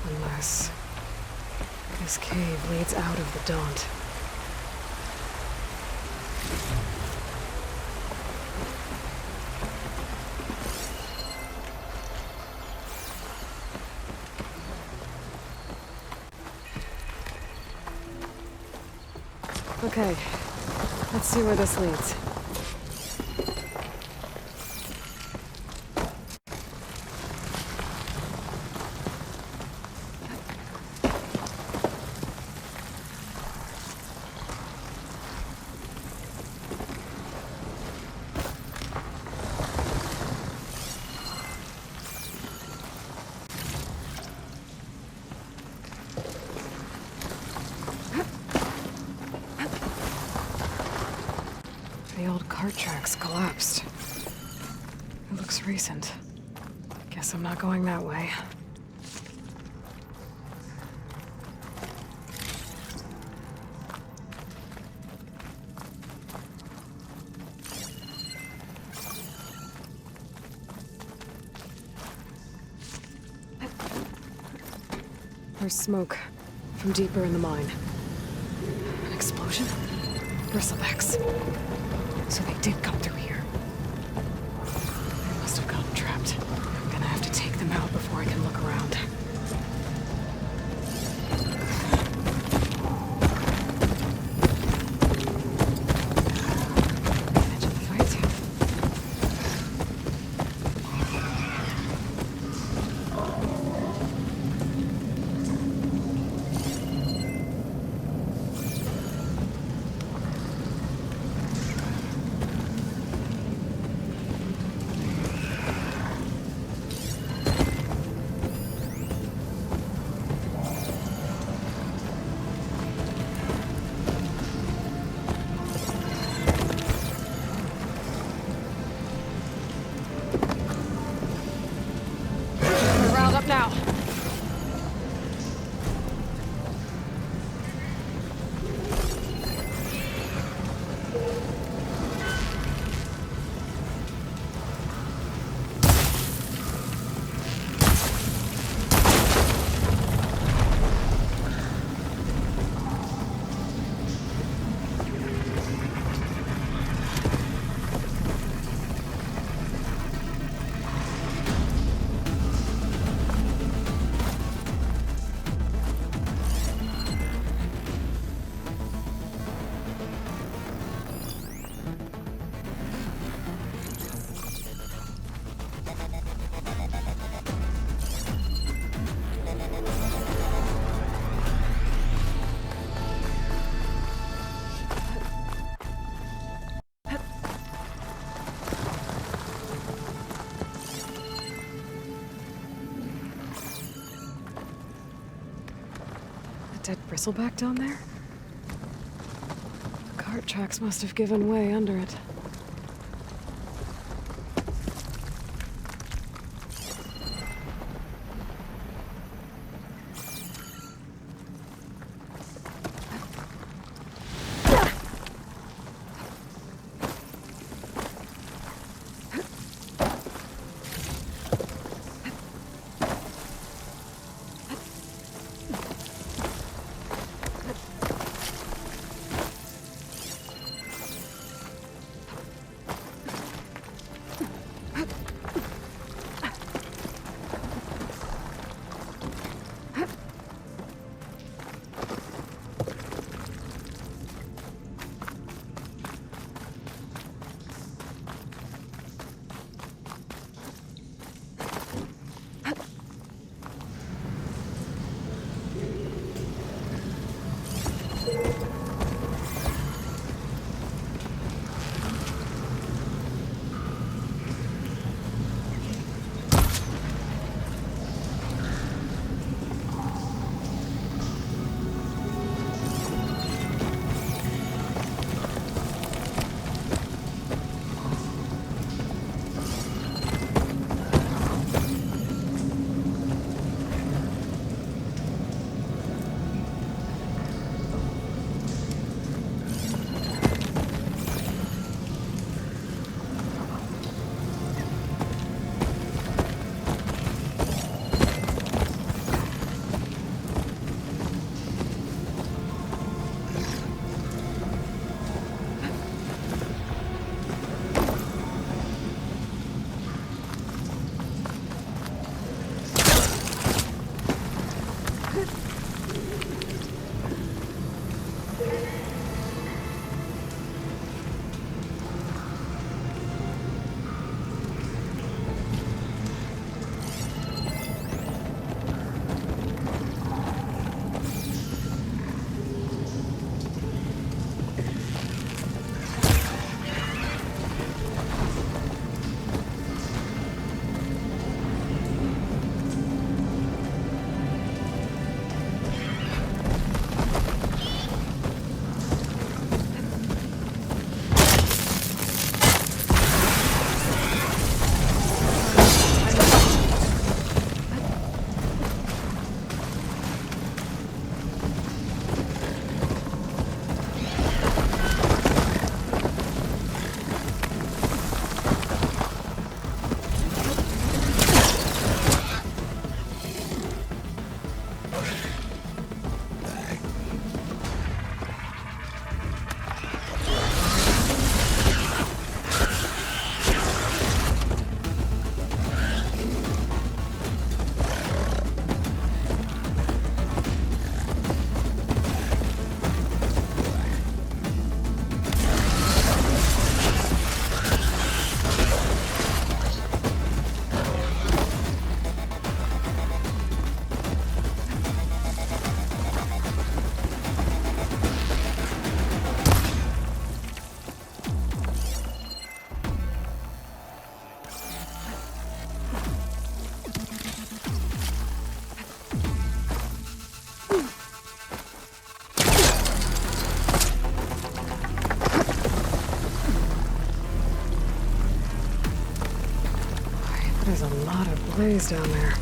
Unless this cave leads out of the Daunt. Okay, let's see where this leads. The old cart tracks collapsed. It looks recent. Guess I'm not going that way. There's smoke from deeper in the mine. An explosion? Bristlebacks. So they did come through here. They must have gotten trapped. I'm gonna have to take them out before I can look around. Edge of the fight. Now. Dead bristleback down there? Cart tracks must have given way under it. There's a lot of blaze down there.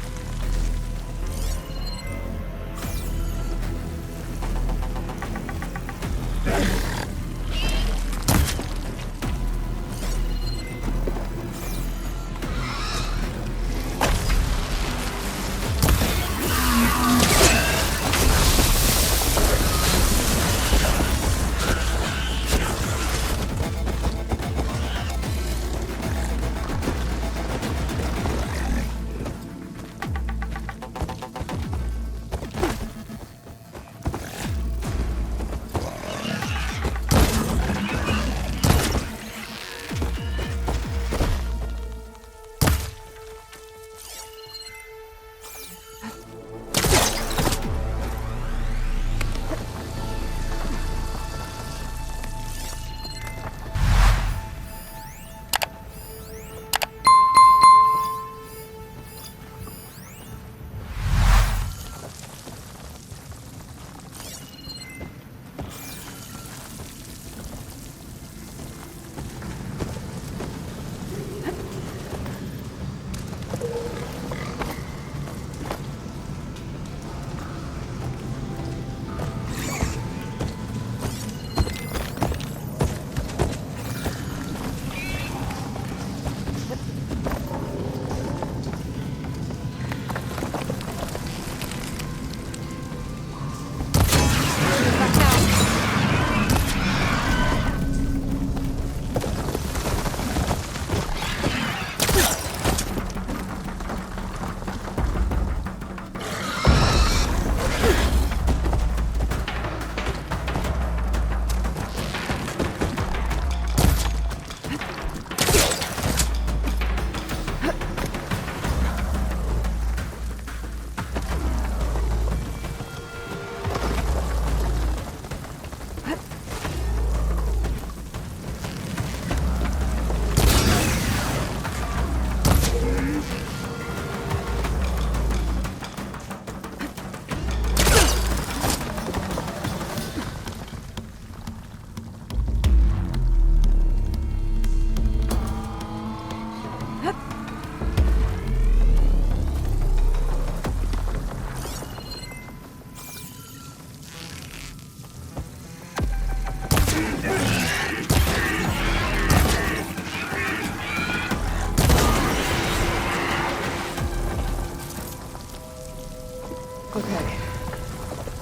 Okay.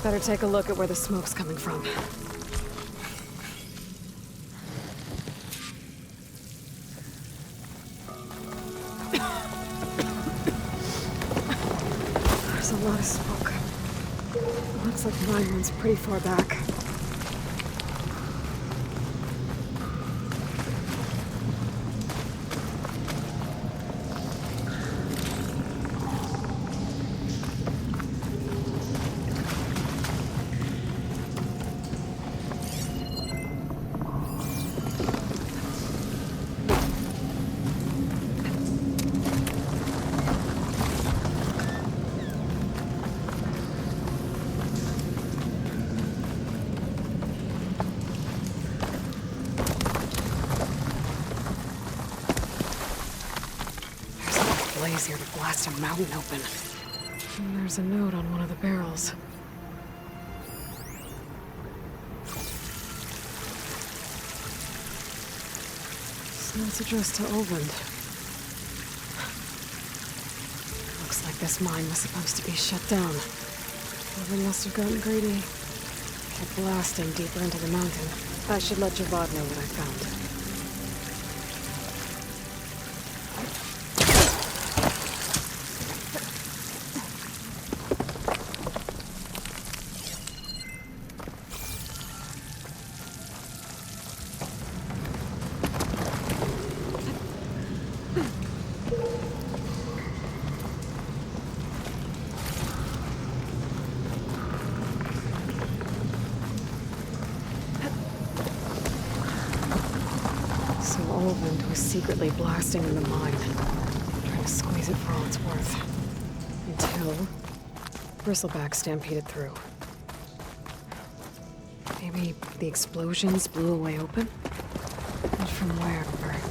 Better take a look at where the smoke's coming from. There's a lot of smoke. Looks like the mine runs pretty far back. Here to blast a mountain open. And there's a note on one of the barrels. This note's addressed to Olvin. Looks like this mine was supposed to be shut down. Olvin must have gotten greedy. Kept blasting deeper into the mountain. I should let Javad know what I found. Secretly blasting in the mine, trying to squeeze it for all it's worth. Until Bristleback stampeded through. Maybe the explosions blew a way open? But from where, Bert?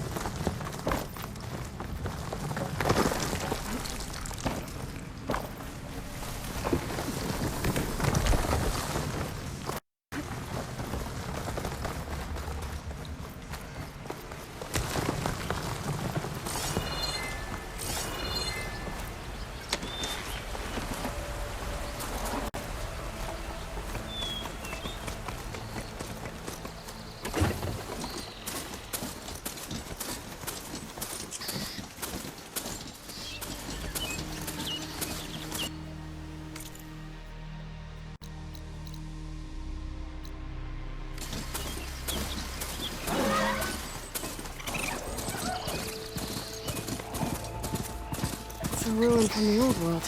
It's a ruin from the old world.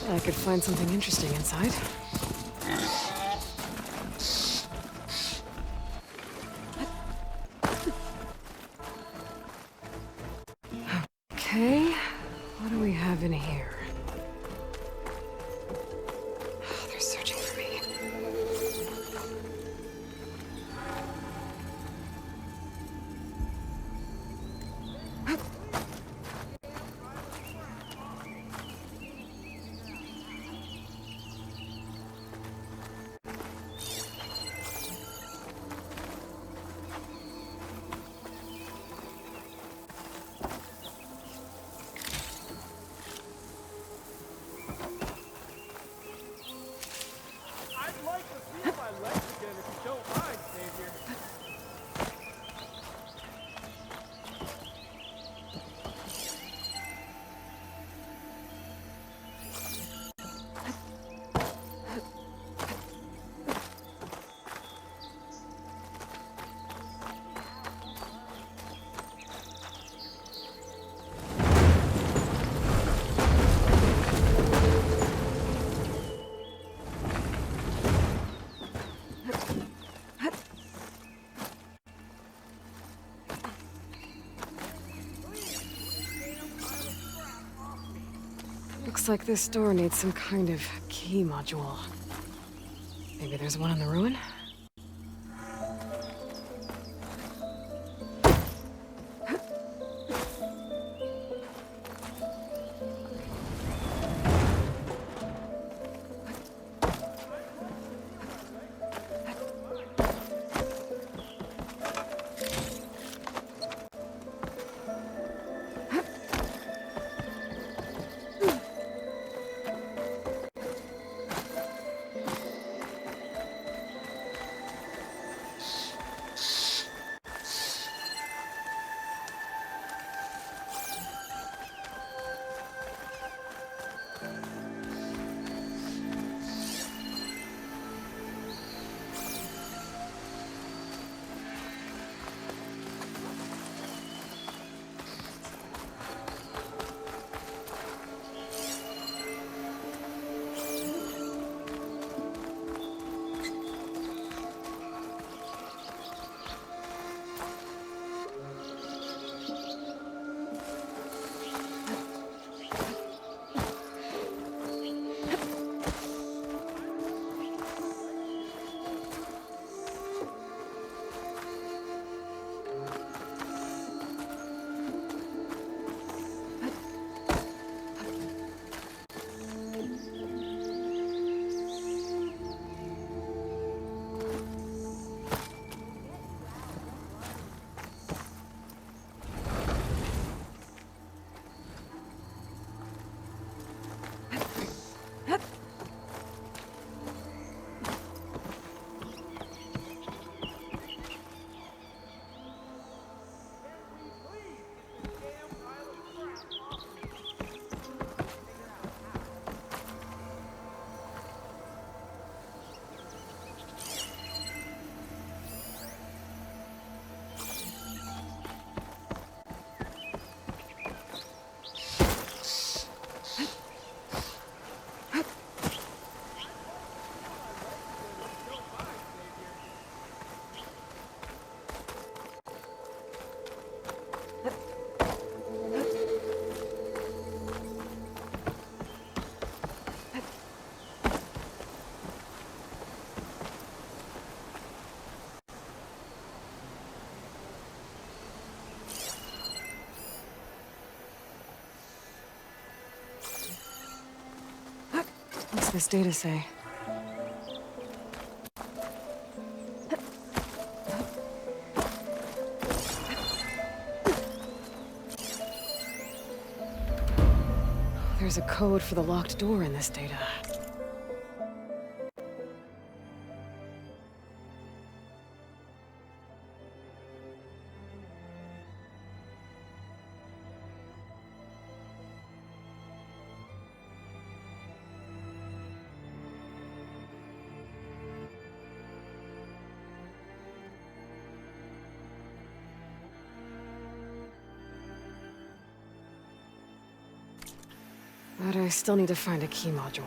I could find something interesting inside. Okay, what do we have in here? Oh, they're searching for me. I'd like to feel my legs again if you don't mind, Savior. Looks like this door needs some kind of key module. Maybe there's one in the ruin? What's this data say? There's a code for the locked door in this data. But I still need to find a key module.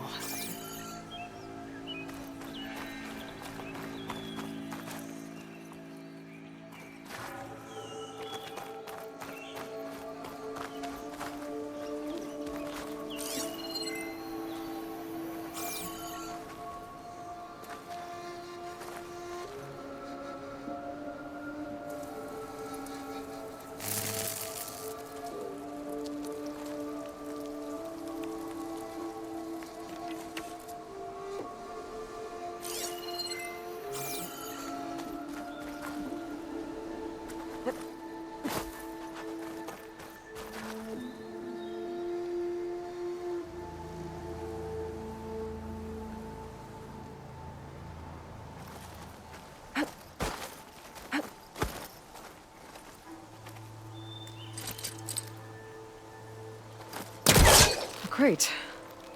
Great.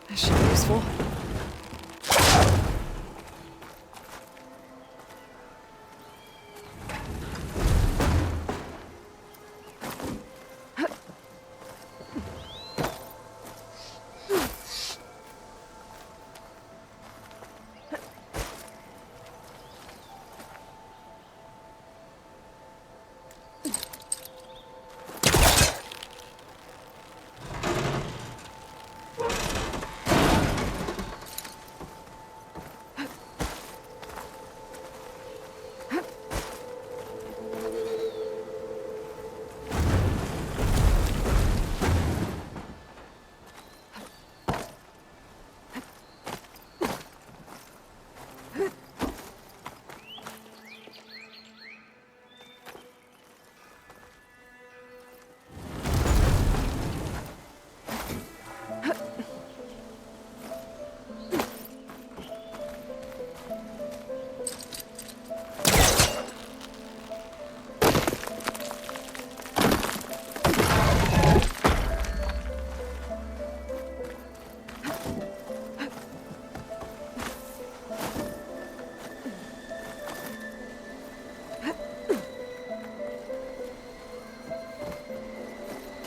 This should be useful.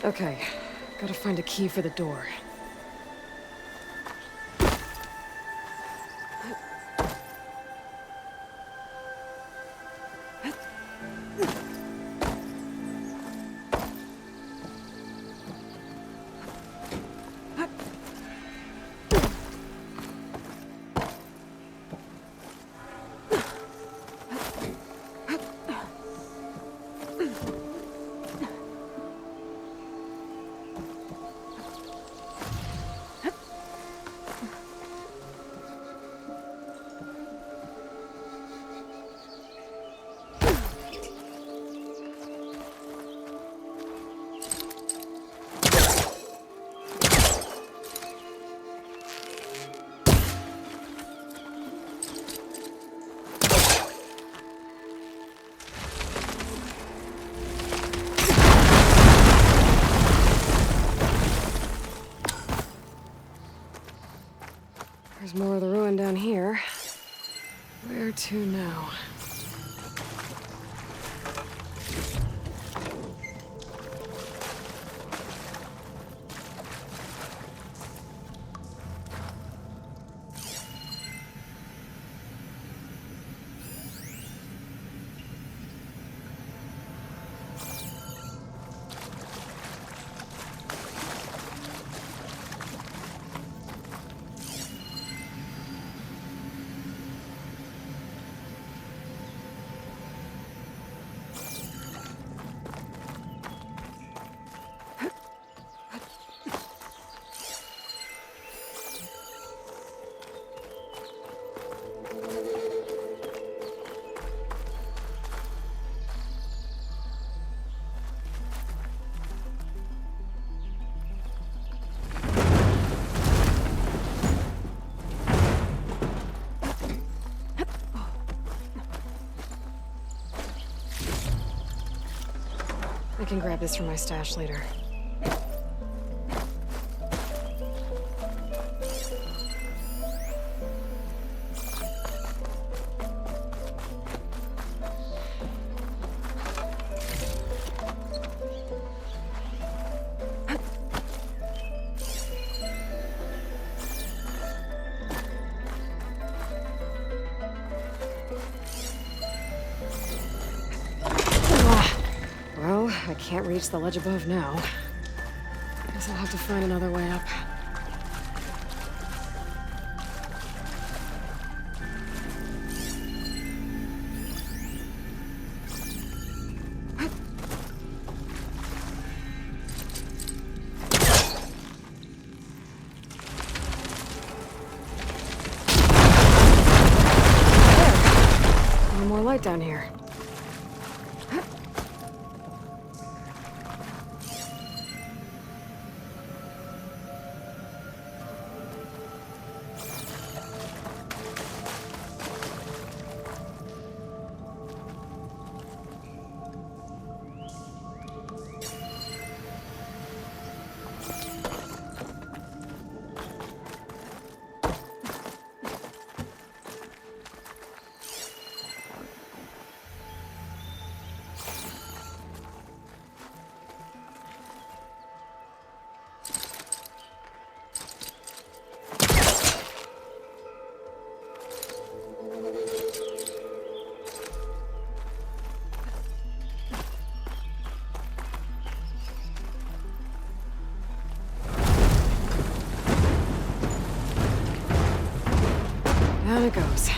Okay, gotta find a key for the door. There's more of the ruin down here. Where to now? I can grab this from my stash later. can't reach the ledge above now. Guess I'll have to find another way up. More light down here. Down it goes.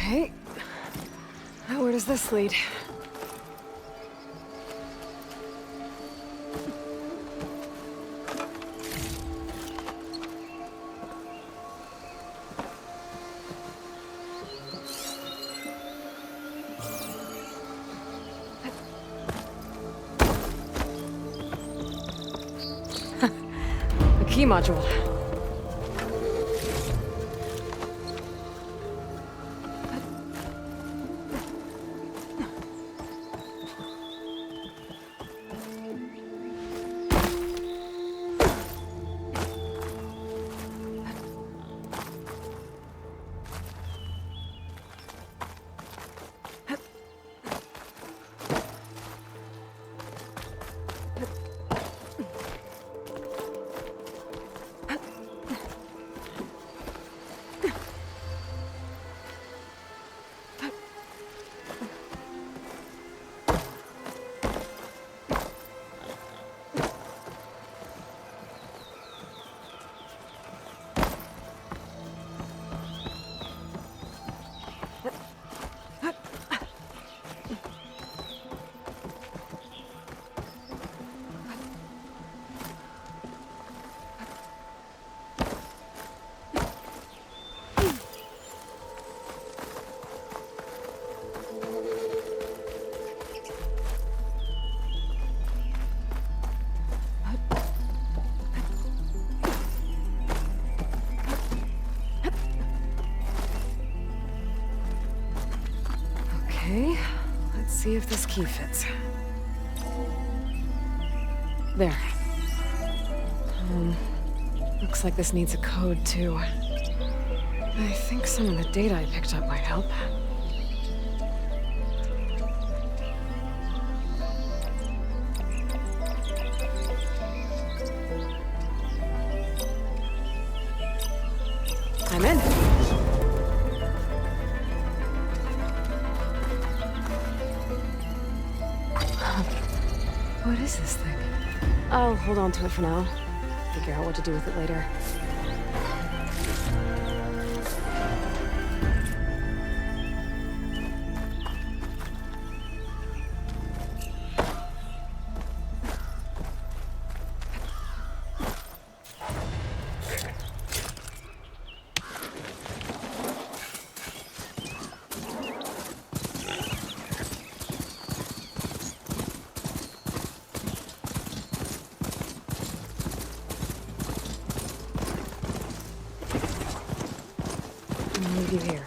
Okay. Now where does this lead? A key module. Okay, let's see if this key fits. There. Looks like this needs a code, too. I think some of the data I picked up might help. I'm in. What is this thing? I'll hold on to it for now. Figure out what to do with it later. I'll leave you here.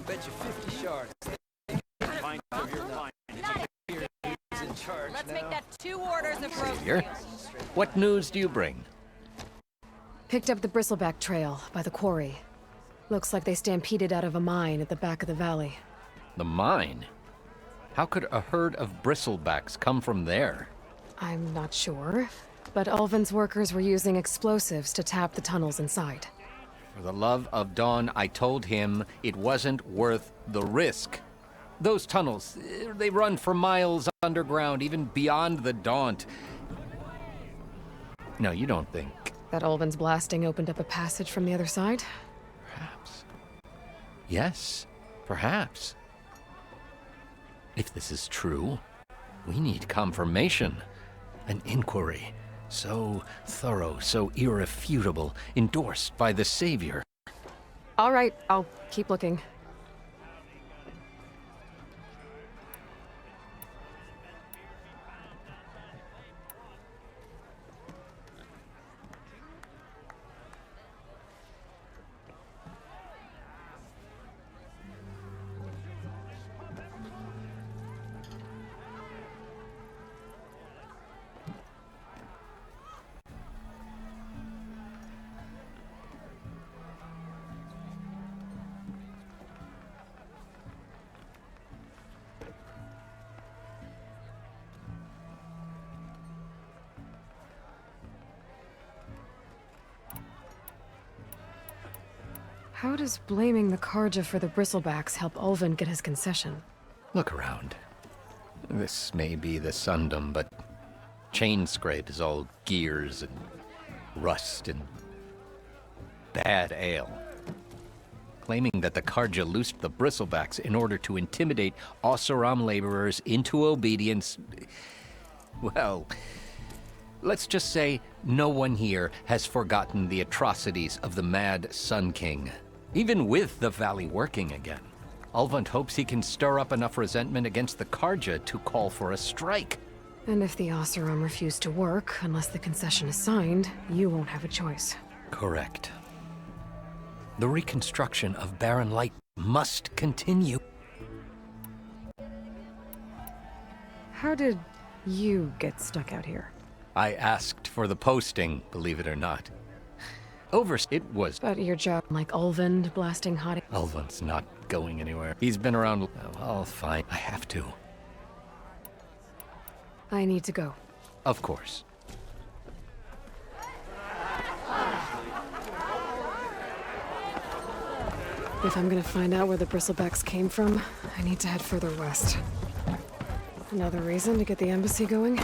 Bet you 50 shards. Find out your mind. He's in charge Let's now. make that 2 orders of roast Savior, veal. what news do you bring? Picked up the bristleback trail by the quarry. Looks like they stampeded out of a mine at the back of the valley. The mine? How could a herd of bristlebacks come from there? I'm not sure, but Ulvin's workers were using explosives to tap the tunnels inside. For the love of Dawn, I told him it wasn't worth the risk. Those tunnels, they run for miles underground, even beyond the Daunt. No, you don't think. That Ulvin's blasting opened up a passage from the other side? Perhaps. Yes, perhaps. If this is true, we need confirmation. An inquiry. So thorough, so irrefutable, endorsed by the Savior. All right, I'll keep looking. How does blaming the Karja for the bristlebacks help Ulvin get his concession? Look around. This may be the Sundom, but Chain Scrape is all gears and rust and bad ale. Claiming that the Karja loosed the bristlebacks in order to intimidate Oseram laborers into obedience. Well, let's just say no one here has forgotten the atrocities of the Mad Sun King. Even with the valley working again, Ulvund hopes he can stir up enough resentment against the Karja to call for a strike. And if the Oseram refuse to work, unless the concession is signed, you won't have a choice. Correct. The reconstruction of Barren Light must continue. How did you get stuck out here? I asked for the posting, believe it or not. It was... But your job, like Ulvin blasting hot... Ulvin's not going anywhere. He's been around... Oh, fine. I have to. I need to go. Of course. If I'm gonna find out where the bristlebacks came from, I need to head further west. Another reason to get the embassy going?